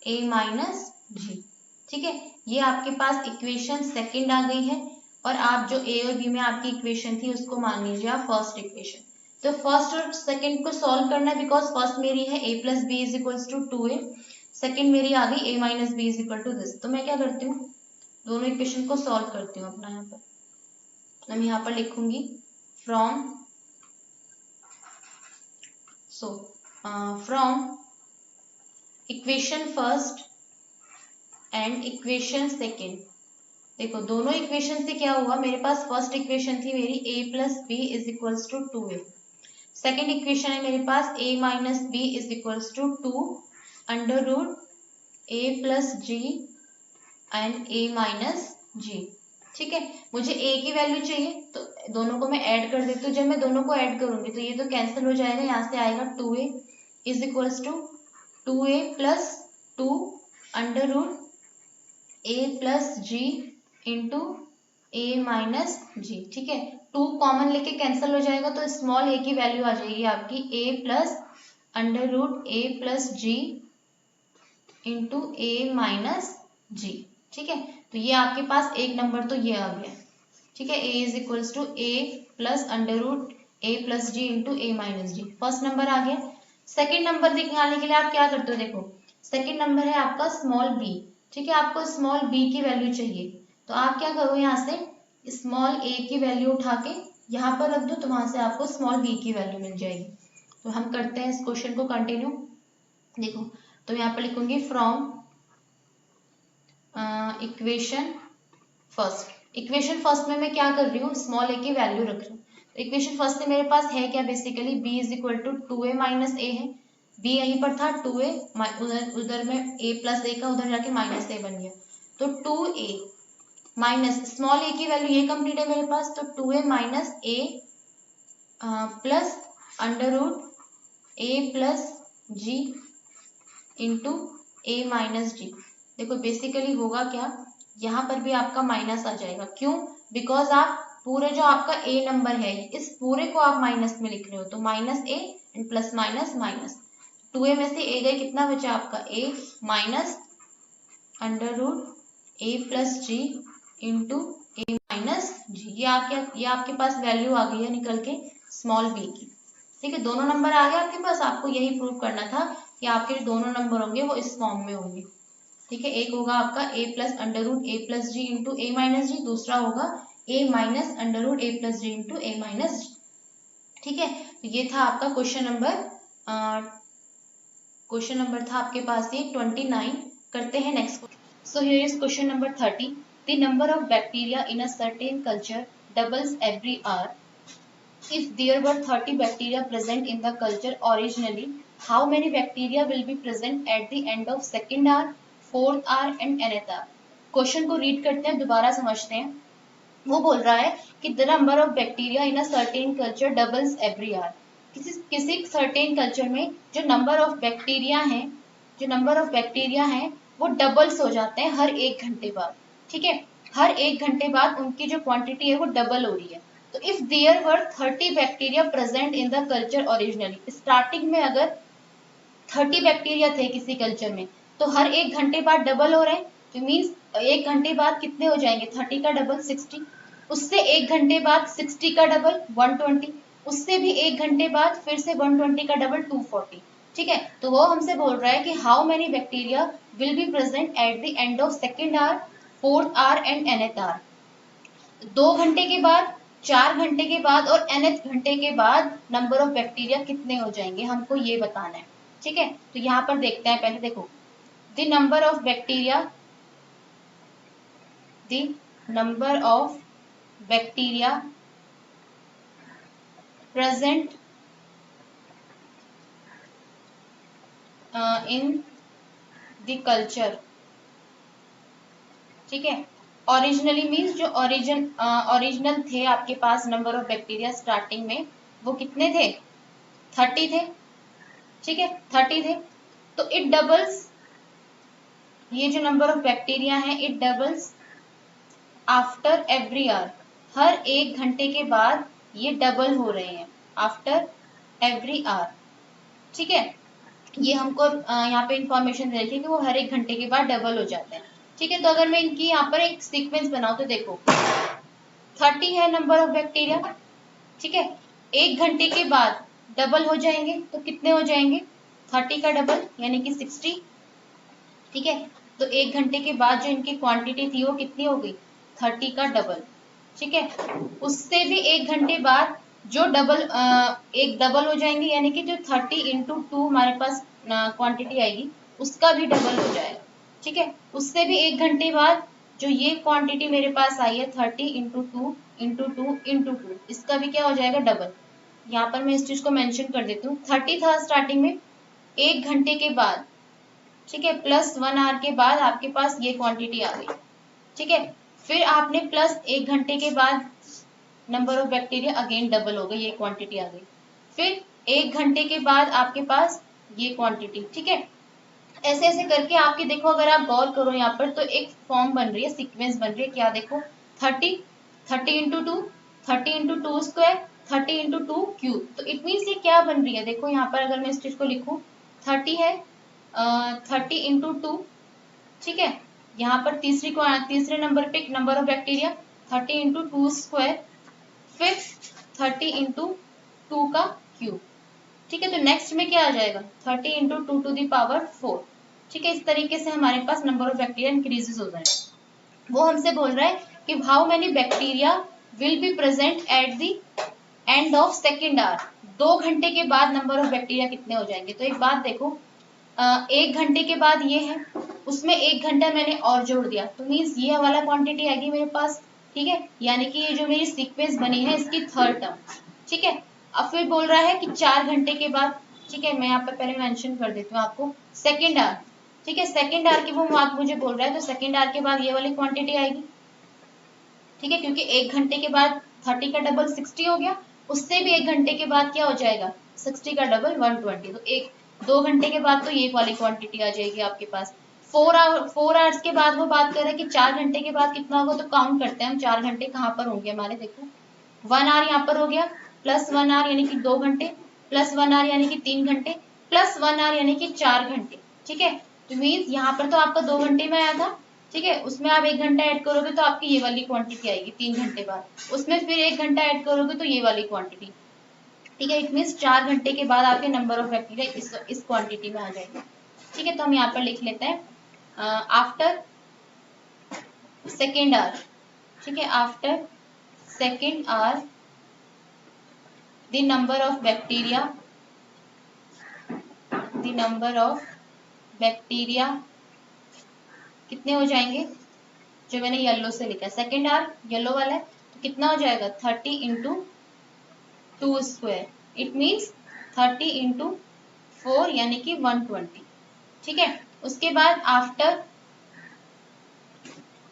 S1: A minus G, ठीक है। ये आपके पास इक्वेशन सेकंड आ गई है, और आप जो a और b में आपकी इक्वेशन थी उसको मान लीजिए आप फर्स्ट इक्वेशन। तो फर्स्ट और सेकंड को सॉल्व करना है, बिकॉज फर्स्ट मेरी है a plus B is equals to 2a, second मेरी आ गई a minus B is equal to this. तो मैं क्या करती हूँ दोनों इक्वेशन को सॉल्व करती हूँ अपना, यहाँ पर मैं यहाँ पर लिखूंगी from from equation first and equation second. देखो दोनों इक्वेशन से क्या हुआ, मेरे पास फर्स्ट इक्वेशन थी मेरी a plus B is equals to 2a, second equation है मेरे पास a minus B is equals to 2 under root a plus G and a minus G, ठीक है। मुझे a की वैल्यू चाहिए तो दोनों को मैं ऐड कर देती हूँ, जब मैं दोनों को ऐड करूंगी तो ये तो कैंसिल हो जाएगा, यहाँ से आएगा 2a is equals to 2a plus 2 under root a plus G into A minus G, ठीक है। 2 कॉमन लेके कैंसिल हो जाएगा, तो स्मॉल a की वैल्यू आ जाएगी आपकी a plus under root a plus G into A minus G, ठीक है। तो ये आपके पास एक नंबर तो ये आ गया, ठीक है, a is equals to a plus under root a plus G into A minus G, first number आ गया। सेकेंड नंबर निकालने के लिए आप क्या करते हो, देखो सेकेंड नंबर है आपका स्मॉल b, ठीक है, आपको स्मॉल b की वैल्यू चाहिए, तो आप क्या करो यहाँ से स्मॉल a की वैल्यू उठा के यहाँ पर रख दो, तो वहां से आपको स्मॉल b की वैल्यू मिल जाएगी। तो हम करते हैं इस क्वेश्चन को कंटिन्यू। देखो तो यहाँ पर लिखूंगी from equation first, equation first में मैं क्या कर रही हूँ स्मॉल a की वैल्यू रख रही हूँ। तो इक्वेशन फर्स्ट में मेरे पास है क्या, basically b is equal to 2a minus a है, b यहीं पर था 2a, उधर में a प्लस a का उधर जाके माइनस a बन गया, तो 2a माइनस स्मॉल a की वैल्यू ये कंप्लीट है मेरे पास, तो 2a minus a plus under root a plus G into A minus G. देखो बेसिकली होगा क्या, यहाँ पर भी आपका माइनस आ जाएगा, क्यों, बिकॉज आप पूरे जो आपका a नंबर है इस पूरे को आप माइनस में लिख रहे हो, तो minus a and plus minus minus, 2a में से a गए, कितना बचा आपका a minus under root a plus G into A minus G. ये आपके पास वैल्यू आ गई है निकल के स्मॉल b की, ठीक है। दोनों नंबर आ गए आपके पास, आपको यही प्रूव करना था कि आपके जो दोनों नंबर होंगे वो इस फॉर्म में होंगे, ठीक है। एक होगा आपका a plus under root A plus G into A minus G, दूसरा होगा a minus under root A plus G into A minus G, ठीक है। तो ये था आपका क्वेश्चन नंबर था आपके पास ये 29। करते हैं next question. So here is question number 30। The number of bacteria in a certain culture doubles every hour. If there were 30 bacteria present in the culture originally, how many bacteria will be present at the end of second hour, fourth hour and nth hour? Question को read करते हैं, दोबारा समझते हैं। वो बोल रहा है कि the number of bacteria in a certain culture doubles every hour. किसी सर्टेन कल्चर में जो नंबर ऑफ बैक्टीरिया हैं वो डबल्स हो जाते हैं हर 1 घंटे बाद, ठीक है। हर 1 घंटे बाद उनकी जो क्वांटिटी है वो डबल हो रही है। तो if there were 30 bacteria present in the culture originally, starting में अगर 30 बैक्टीरिया थे किसी कल्चर में, तो हर 1 घंटे बाद डबल हो रहे हैं, तो मीन्स 1 घंटे बाद कितने हो जाएंगे, 30 का डबल 60, उससे 1 घंटे बाद 60 का डबल 120, उससे भी 1 घंटे बाद फिर से 120 का डबल 240, ठीक है। तो वो हमसे बोल रहा है कि how many bacteria will be present at the end of second hour, fourth hour and nth hour. 2 घंटे के बाद, 4 घंटे के बाद और nth घंटे के बाद नंबर ऑफ बैक्टीरिया कितने हो जाएंगे, हमको ये बताना है, ठीक है, तो यहाँ पर देखते हैं, पहले देखो the number of bacteria, the number of bacteria present in the culture, ठीक है। ओरिजिनली मीन्स जो ओरिजिनल थे आपके पास नंबर ऑफ बैक्टीरिया स्टार्टिंग में, वो कितने थे, 30 थे, ठीक है, 30 थे। तो इट डबल्स, ये जो नंबर ऑफ बैक्टीरिया है it doubles after every hour, हर 1 घंटे के बाद ये डबल हो रहे हैं, आफ्टर एवरी आवर, ठीक है। ये हमको यहाँ पे इंफॉर्मेशन दे रखी है कि वो हर 1 घंटे के बाद डबल हो जाते हैं, ठीक है। तो अगर मैं इनकी यहाँ पर एक सीक्वेंस बनाऊं तो देखो 30 है नंबर ऑफ बैक्टीरिया, ठीक है, 1 घंटे के बाद डबल हो जाएंगे, तो कितने हो जाएंगे, 30 का डबल यानी कि 60, ठीक है। तो 1 घंटे के बाद जो इनकी क्वांटिटी थी वो कितनी हो गई, 30 का डबल, ठीक है। उससे भी 1 घंटे बाद जो डबल एक डबल हो जाएंगे, यानी कि जो 30 इंटू 2 हमारे पास क्वांटिटी आएगी उसका भी डबल हो जाएगा, ठीक है। उससे भी 1 घंटे बाद जो ये क्वांटिटी मेरे पास आई है 30 इंटू 2 इंटू 2 इंटू 2, इसका भी क्या हो जाएगा, डबल। यहाँ पर मैं इस चीज को मेंशन कर देती हूँ, 30 था स्टार्टिंग में, 1 घंटे के बाद, ठीक है, प्लस 1 आवर के बाद आपके पास ये क्वांटिटी आ गई, ठीक है। फिर आपने प्लस 1 घंटे के बाद number of bacteria again double हो गई, ये क्वांटिटी आ गई। फिर 1 घंटे के बाद आपके पास ये क्वांटिटी, ठीक है। ऐसे ऐसे करके आपके देखो, अगर आप गौर करो यहाँ पर तो एक फॉर्म बन रही है, सीक्वेंस बन रही है, क्या देखो 30, 30 into 2, 30 into 2 square, 30 into 2 cube. तो इट मीन्स ये क्या बन रही है, देखो यहाँ पर अगर मैं इस चीज को लिखूं, 30 है 30 इंटू 2, ठीक है। यहाँ पर तीसरे नंबर पे number of bacteria 30 into 2 square, फिर 30 इंटू 2 का क्यूब, ठीक है। तो नेक्स्ट में क्या आ जाएगा, 30 इंटू 2 टू दी पावर 4, ठीक है। इस तरीके से हमारे पास नंबर ऑफ बैक्टीरिया इंक्रीजेस हो जाए। वो हमसे बोल रहा है कि how many bacteria will be present at the end of second our, 2 घंटे के बाद नंबर ऑफ बैक्टीरिया कितने हो जाएंगे। तो एक बात देखो, 1 घंटे के बाद ये है, उसमें 1 घंटा मैंने और जोड़ दिया, तो मीन्स ये वाला क्वांटिटी आएगी मेरे पास, ठीक है। यानी कि ये जो मेरी सीक्वेंस बनी है इसकी थर्ड टर्म, ठीक है। अब फिर बोल रहा है कि 4 घंटे के बाद, ठीक है, मैं यहाँ पर पहले मेंशन कर देती हूँ आपको, सेकेंड आवर, ठीक है, सेकेंड आवर की वो बात मुझे बोल रहा है, तो सेकेंड आवर के बाद ये वाली क्वांटिटी आएगी, ठीक है, क्योंकि 1 घंटे के बाद 30 का डबल 60 हो गया, उससे भी 1 घंटे के बाद क्या हो जाएगा, 60 का डबल 120, तो 2 घंटे के बाद तो ये वाली क्वांटिटी आ जाएगी आपके पास। 4 आवर्स के बाद वो बात कर रहे हैं कि 4 घंटे के बाद कितना होगा, तो काउंट करते हैं हम 4 घंटे कहाँ पर होंगे हमारे, देखो 1 आवर यहाँ पर हो गया, प्लस 1 आवर यानी कि 2 घंटे, प्लस 1 आवर यानी कि 3 घंटे, प्लस 1 आवर यानी कि 4 घंटे, ठीक है। तो मीन्स यहाँ पर तो आपका 2 घंटे में आया था, ठीक है, उसमें आप 1 घंटा ऐड करोगे तो आपकी ये वाली क्वांटिटी आएगी 3 घंटे बाद, उसमें फिर 1 घंटा ऐड करोगे तो ये वाली क्वांटिटी, ठीक है। इट मीन्स 4 घंटे के बाद आपके नंबर ऑफ बैक्टीरिया इस क्वांटिटी में आ जाएगा, ठीक है। तो हम यहाँ पर लिख लेते हैं आफ्टर सेकेंड आवर, ठीक है, after second hour the number of bacteria, the number of bacteria कितने हो जाएंगे, जो मैंने येलो से लिखा है, सेकेंड आवर येलो वाला है, तो कितना हो जाएगा 30 into 2 square, it means 30 into 4 यानी कि 120, ठीक है। उसके बाद आफ्टर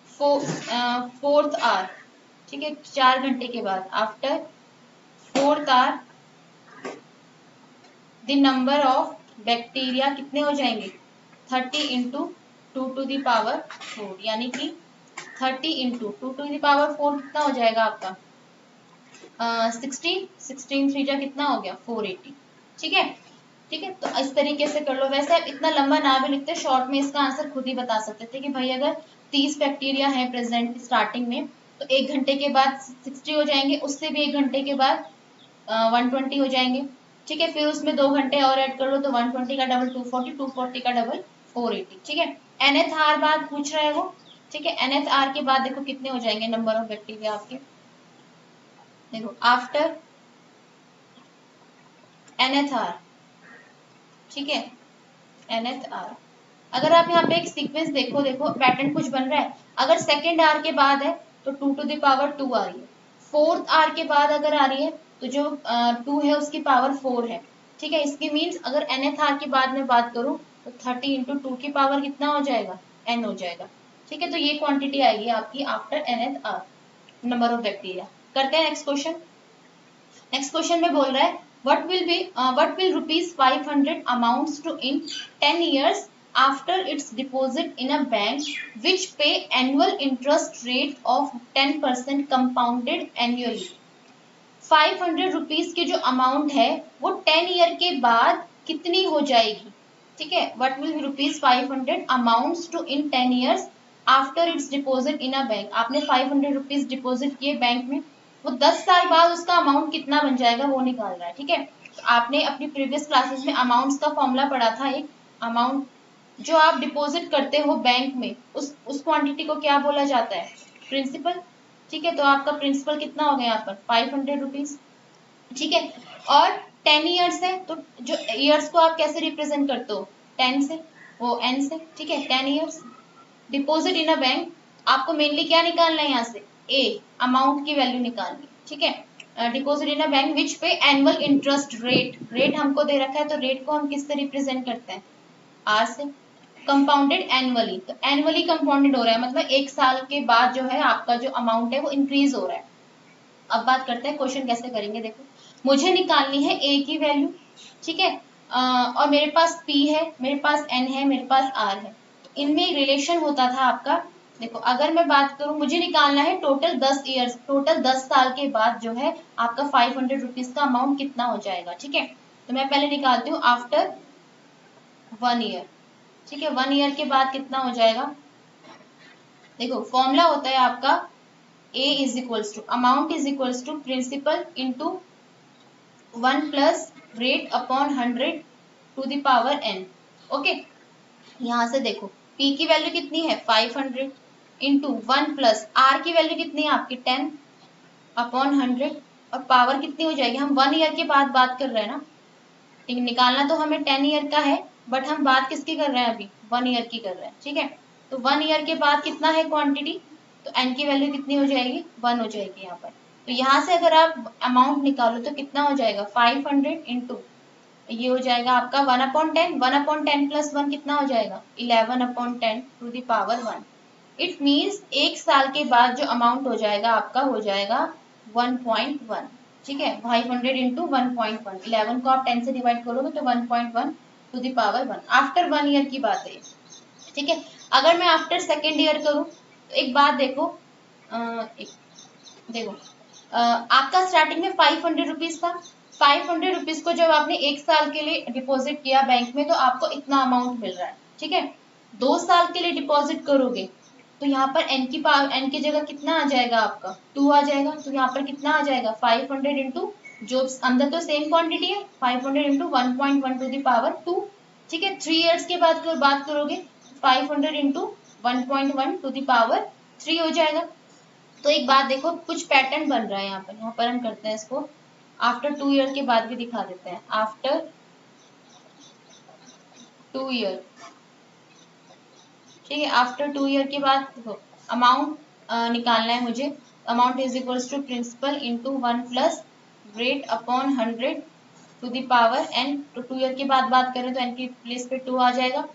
S1: फोर्थ आवर, ठीक है, 4 घंटे के बाद after fourth hour the number of bacteria कितने हो जाएंगे, 30 इंटू 2 टू दी पावर 4, यानी कि 30 इंटू 2 टू दी पावर 4 कितना हो जाएगा आपका 16, 16 3 जा कितना हो गया 480, ठीक है, ठीक है। तो इस तरीके से कर लो। वैसे आप इतना लंबा ना भी लिखते, शॉर्ट में इसका आंसर खुद ही बता सकते थे कि भाई अगर 30 बैक्टीरिया है प्रेजेंट स्टार्टिंग में, तो 1 घंटे के बाद 60 हो जाएंगे, उससे भी 1 घंटे के बाद 120 हो जाएंगे, ठीक है। फिर उसमें 2 घंटे और ऐड कर लो तो 120 का डबल 240, 240 का डबल 480, ठीक है। nth आर बाद पूछ रहा है वो, ठीक है। nth आर के बाद देखो कितने हो जाएंगे नंबर ऑफ बैक्टीरिया आपके, देखो आफ्टर nth आर, ठीक है, nth आर। अगर आप यहाँ पे एक सीक्वेंस देखो पैटर्न कुछ बन रहा है। अगर सेकेंड आर के बाद है तो 2 टू द पावर 2 आ रही है। फोर्थ आर के बाद अगर आ रही है तो जो 2 है उसकी पावर 4 है। ठीक है, इसकी मीन्स अगर nth आर के बाद में बात करूं तो 30 इंटू 2 की पावर कितना हो जाएगा, n हो जाएगा। ठीक है, तो ये क्वांटिटी आएगी आपकी after nth hour, number of bacteria. करते हैं नेक्स्ट क्वेश्चन। नेक्स्ट क्वेश्चन में बोल रहा है what will rupees 500 amounts to in 10 years after its deposit in a bank which pay annual interest rate of 10% compounded annually। 500 rupees की जो amount है वो 10 ईयर के बाद कितनी हो जाएगी। ठीक है, what will be rupees 500 amounts to in 10 years after its deposit in a bank. आपने 500 रुपीज डिपॉजिट किए बैंक में, वो 10 साल बाद उसका अमाउंट कितना बन जाएगा वो निकाल रहा है। ठीक है, तो आपने अपनी प्रीवियस क्लासेस में अमाउंट्स का फॉर्मूला पढ़ा था। एक अमाउंट जो आप डिपॉजिट करते हो बैंक में, उस क्वांटिटी को क्या बोला जाता है, प्रिंसिपल। ठीक है, तो आपका प्रिंसिपल कितना हो गया यहाँ पर 500 रुपीज। ठीक है, और 10 ईयर्स है तो जो ईयर्स को आप कैसे रिप्रेजेंट करते हो, 10 से, वो n से। ठीक है, 10 years deposit in a bank. आपको मेनली क्या निकालना है यहाँ से, ए अमाउंट की वैल्यू निकालनी है। ठीक है, deposit in a bank which पे एनुअल इंटरेस्ट रेट, रेट हमको दे रखा है तो रेट को हम किससे रिप्रेजेंट करते हैं, आर से। कंपाउंडेड एनुअली, तो एनुअली कंपाउंडेड हो रहा है, मतलब एक साल के बाद जो है आपका जो अमाउंट है वो इंक्रीज हो रहा है। अब बात करते हैं क्वेश्चन कैसे करेंगे। देखो, मुझे निकालनी है ए की वैल्यू। ठीक है, और मेरे पास पी है, मेरे पास एन है, मेरे पास आर है। तो इनमें रिलेशन होता था आपका। देखो, अगर मैं बात करूं, मुझे निकालना है टोटल 10 ईयर्स, टोटल 10 साल के बाद जो है आपका 500 रुपीज का अमाउंट कितना हो जाएगा। ठीक है, तो मैं पहले निकालती हूँ आफ्टर 1 ईयर। ठीक है, 1 ईयर के बाद कितना हो जाएगा। देखो, फॉर्मूला होता है आपका A is equals to amount is equals to principal into 1 plus rate upon 100 to the power n। Okay, यहाँ से देखो P की वैल्यू कितनी है 500 इंटू 1 प्लस R की वैल्यू कितनी है आपकी 10 अपॉन 100, और पावर कितनी हो जाएगी, हम 1 ईयर के बाद बात कर रहे हैं ना। ठीक, निकालना तो हमें 10 ईयर का है बट हम बात किसकी कर रहे हैं अभी, 1 ईयर की कर रहे हैं। ठीक है, तो 1 ईयर के बाद कितना है क्वांटिटी, तो n की वैल्यू कितनी हो जाएगी 1 हो जाएगी यहाँ पर। तो यहाँ से अगर आप अमाउंट निकालो तो कितना हो जाएगा 500 इंटू ये हो जाएगा आपका 1/10, 1/10 प्लस 1 कितना हो जाएगा 11/10 to the power 1। It means एक साल के बाद जो अमाउंट हो जाएगा आपका हो जाएगा 1.1। ठीक है, 500 इंटू 1.1, 11 को आप 10 से डिवाइड करोगे तो 1.1 to the power 1 after 1 year की बात है। ठीक है, अगर मैं आफ्टर सेकेंड ईयर करूं तो एक बात देखो, देखो आपका स्टार्टिंग में 500 रुपीज था। 500 रुपीज को जब आपने एक साल के लिए डिपॉजिट किया बैंक में तो आपको इतना अमाउंट मिल रहा है। ठीक है, 2 साल के लिए डिपॉजिट करोगे तो यहाँ पर n की पावर, n की जगह कितना आ जाएगा आपका 2 आ जाएगा। तो यहाँ पर कितना आ जाएगा 500 इंटू, जो अंदर तो सेम क्वांटिटी है 500 इंटू 1.1 टू द पावर 2। ठीक है, 3 इयर्स के बाद बात करोगे 500 इंटू 1.1 टू द पावर 3 हो जाएगा। तो एक बात देखो, कुछ पैटर्न बन रहा है यहाँ पर हम करते हैं इसको आफ्टर 2 ईयर के बाद भी दिखा देते हैं। आफ्टर 2 ईयर, ठीक है, आफ्टर 2 ईयर के बाद देखो अमाउंट निकालना है मुझे। Amount is equals to principal into 1 plus rate upon 100 to the power n। तो 2 ईयर के बाद बात करें तो n की प्लेस पे 2 आ जाएगा।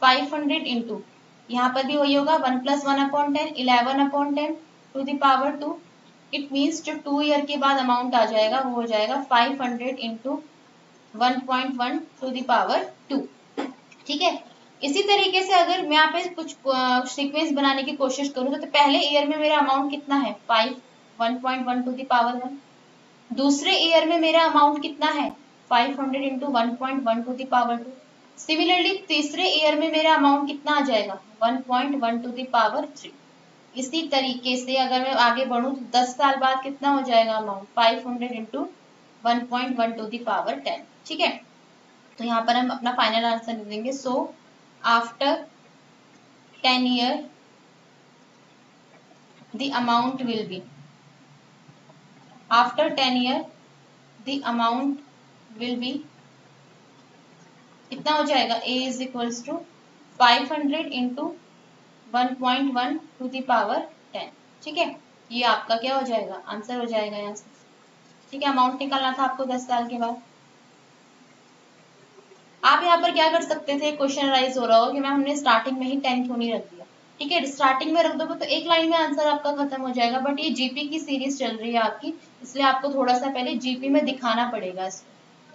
S1: 500 इंटू यहाँ पर भी वही होगा 1 plus 1/10, 11/10 to the power 2। It means जो 2 ईयर के बाद अमाउंट आ जाएगा वो हो जाएगा 500 इंटू 1.1 टू द पावर 2। ठीक है, इसी तरीके से अगर मैं यहाँ पे कुछ सीक्वेंस बनाने की कोशिश करूँ तो पहले ईयर में मेरा अमाउंट कितना है 5, 1.1 टू द पावर 1। दूसरे ईयर में मेरा अमाउंट कितना है 500 into 1.1 to the power 2। Similarly तीसरे ईयर में मेरा अमाउंट कितना आ जाएगा 1.1 टू द पावर 3। इसी तरीके से अगर मैं आगे बढ़ूं तो 10 साल बाद कितना हो जाएगा amount 500 into 1.1 to the power 10। ठीक है, तो यहाँ पर हम अपना फाइनल आंसर लिख देंगे। So after 10 year the amount will be, after 10 year the amount will be कितना हो जाएगा, a is equals to 500 into 1.1 to the power 10। ठीक है, ये आपका क्या हो जाएगा, आंसर हो जाएगा यहाँ से। ठीक है, अमाउंट निकालना था आपको 10 साल के बाद। आप यहाँ पर क्या कर सकते थे, क्वेश्चन राइज हो रहा हो कि मैम हमने स्टार्टिंग में ही 10 क्यों नहीं रख दिया। ठीक है, स्टार्टिंग में रख दोगे तो एक लाइन में आंसर आपका खत्म हो जाएगा, बट ये जीपी की सीरीज चल रही है आपकी, इसलिए आपको थोड़ा सा पहले जीपी में दिखाना पड़ेगा इसको।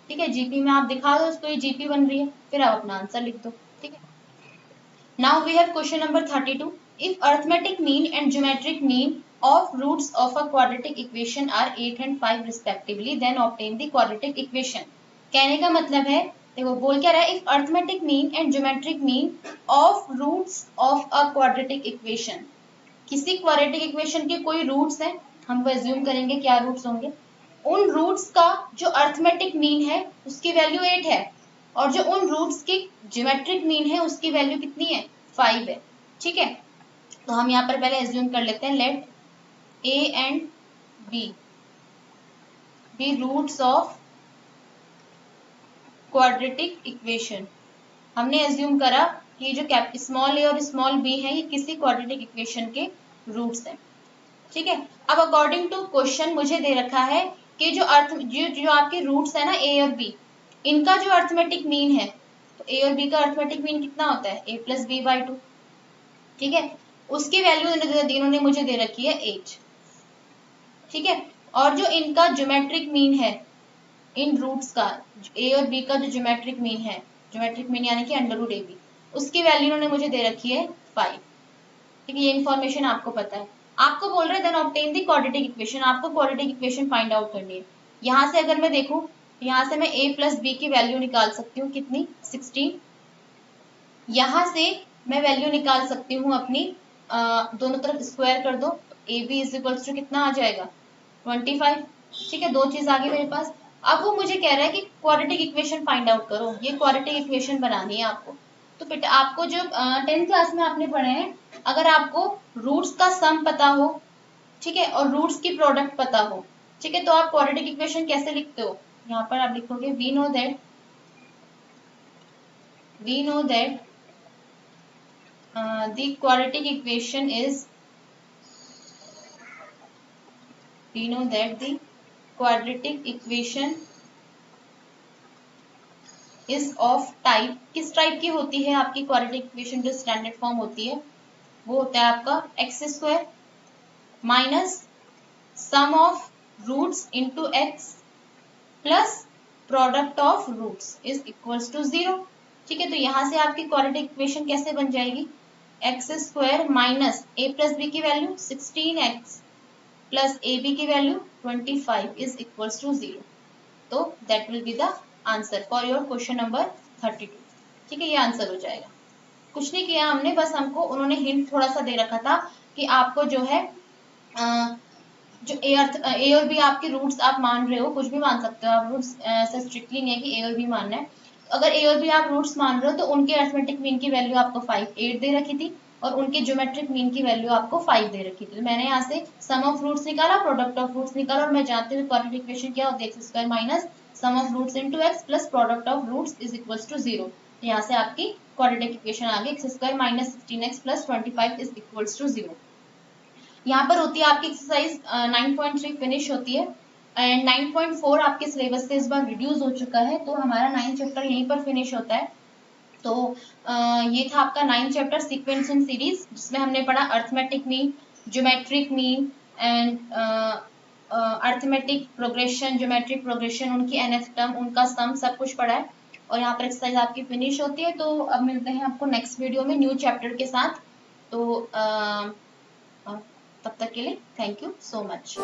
S1: ठीक है, जीपी में आप दिखा दो उसको, ये जीपी बन रही है, फिर आप अपना आंसर लिख दो। ठीक है, now we have question number 32। If arithmetic mean and geometric mean of roots of a quadratic equation are 8 and 5 respectively, then obtain the quadratic equation। कहने का मतलब है, देखो बोल क्या रहा है, if arithmetic mean and geometric mean of roots of a quadratic equation, किसी क्वाड्रेटिक इक्वेशन के कोई रूट्स हैं, हम वो एज्यूम करेंगे क्या रूट्स होंगे, उन रूट्स का जो अर्थमेटिक मीन है उसकी वैल्यू 8 है, और जो उन रूट्स की ज्योमेट्रिक मीन है उसकी वैल्यू कितनी है, 5 है। ठीक है, तो हम यहाँ पर पहले एज्यूम कर लेते हैं, let A and B be roots of quadratic equation। हमने एज्यूम करा कि जो स्मॉल ए और स्मॉल बी है ये किसी क्वाड्रेटिक इक्वेशन के रूट्स हैं। ठीक है, अब अकॉर्डिंग टू क्वेश्चन मुझे दे रखा है कि जो आपके रूट्स है ना ए और बी, इनका जो अर्थमेटिक मीन है, तो ए और बी का अर्थमेटिक मीन कितना होता है, a प्लस बी बाई 2। ठीक है, उसकी वैल्यू इन्होंने मुझे दे रखी है 8। ठीक है, और जो इनका ज्योमेट्रिक मीन है इन रूट्स का, ए और बी का जो ज्योमेट्रिक मीन है, ज्योमेट्रिक मीन यानी कि अंडर रूट ए बी, उसकी वैल्यू इन्होंने मुझे दे रखी है 5। ठीक है, ये इन्फॉर्मेशन आपको पता है। आपको बोल रहे हैं then obtain the quadratic equation, आपको क्वाड्रेटिक इक्वेशन फाइंड आउट करनी है। यहाँ से अगर मैं देखूं, यहाँ से मैं a प्लस बी की वैल्यू निकाल सकती हूँ, कितनी, 16। यहाँ से मैं वैल्यू निकाल सकती हूँ अपनी, दोनों तरफ स्क्वायर कर दो, A B is equals to कितना आ जाएगा, 25। ठीक है, दो चीज आ गई मेरे पास। अब वो मुझे कह रहा है कि क्वाड्रेटिक इक्वेशन फाइंड आउट करो, ये क्वाड्रेटिक इक्वेशन बनानी है आपको। तो बेटा आपको जो 10th क्लास में आपने पढ़े हैं, अगर आपको रूट्स का सम पता हो, ठीक है, और रूट्स की प्रोडक्ट पता हो, ठीक है, तो आप क्वाड्रेटिक इक्वेशन कैसे लिखते हो, यहाँ पर आप लिखोगे we know that the quadratic equation is, we know that the quadratic equation is of type, किस टाइप की होती है आपकी क्वाड्रेटिक इक्वेशन, जो स्टैंडर्ड फॉर्म होती है वो होता है आपका x square minus sum of roots into x plus product of roots is equals to 0। ठीक है, तो यहाँ से आपकी क्वाड्रेटिक इक्वेशन कैसे बन जाएगी, x square minus A plus B की value 16x plus A B की वैल्यू 25 इज इक्वल्स टू 0। तो that will be the answer for your question number 32। ठीक है, ये आंसर हो जाएगा। कुछ नहीं किया हमने, बस हमको उन्होंने हिंट थोड़ा सा दे रखा था कि आपको जो है जो ए और बी आपके रूट्स आप मान रहे हो, कुछ भी मान सकते हो आप रूट्स, ऐसा स्ट्रिक्टली नहीं है कि ए और बी मानना है। अगर ए और बी आप रूट्स मान रहे हो तो उनके अरिथमेटिक मीन की वैल्यू आपको 8 दे रखी थी, और उनके ज्योमेट्रिक मीन की वैल्यू आपको 5 दे रखी थी। तो मैंने यहाँ से सम ऑफ रूट्स निकाला, प्रोडक्ट ऑफ रूट्स निकाला, और मैं जानती हूँ क्वाड्रेटिक इक्वेशन क्या होती है, x square minus sum of roots into x plus product of roots is equals to 0। तो यहाँ से आपकी क्वाड्रेटिक इक्वेशन आ गई, x square minus 16x plus 25 is equals to 0। यहाँ पर होती है आपकी एक्सरसाइज 9.3 फिनिश होती है, एंड 9.4 आपके सिलेबस से इस बार रिड्यूस हो चुका है, तो हमारा 9th चैप्टर यहीं पर फिनिश होता है। तो ये था आपका 9th chapter sequence in series, जिसमें हमने पढ़ा arithmetic mean, geometric mean and arithmetic progression, geometric progression, उनकी nth टर्म, उनका सम, सब कुछ पढ़ा है। और यहाँ पर एक्सरसाइज आपकी फिनिश होती है। तो अब मिलते हैं आपको नेक्स्ट वीडियो में न्यू चैप्टर के साथ। तो तब तक के लिए थैंक यू सो मच।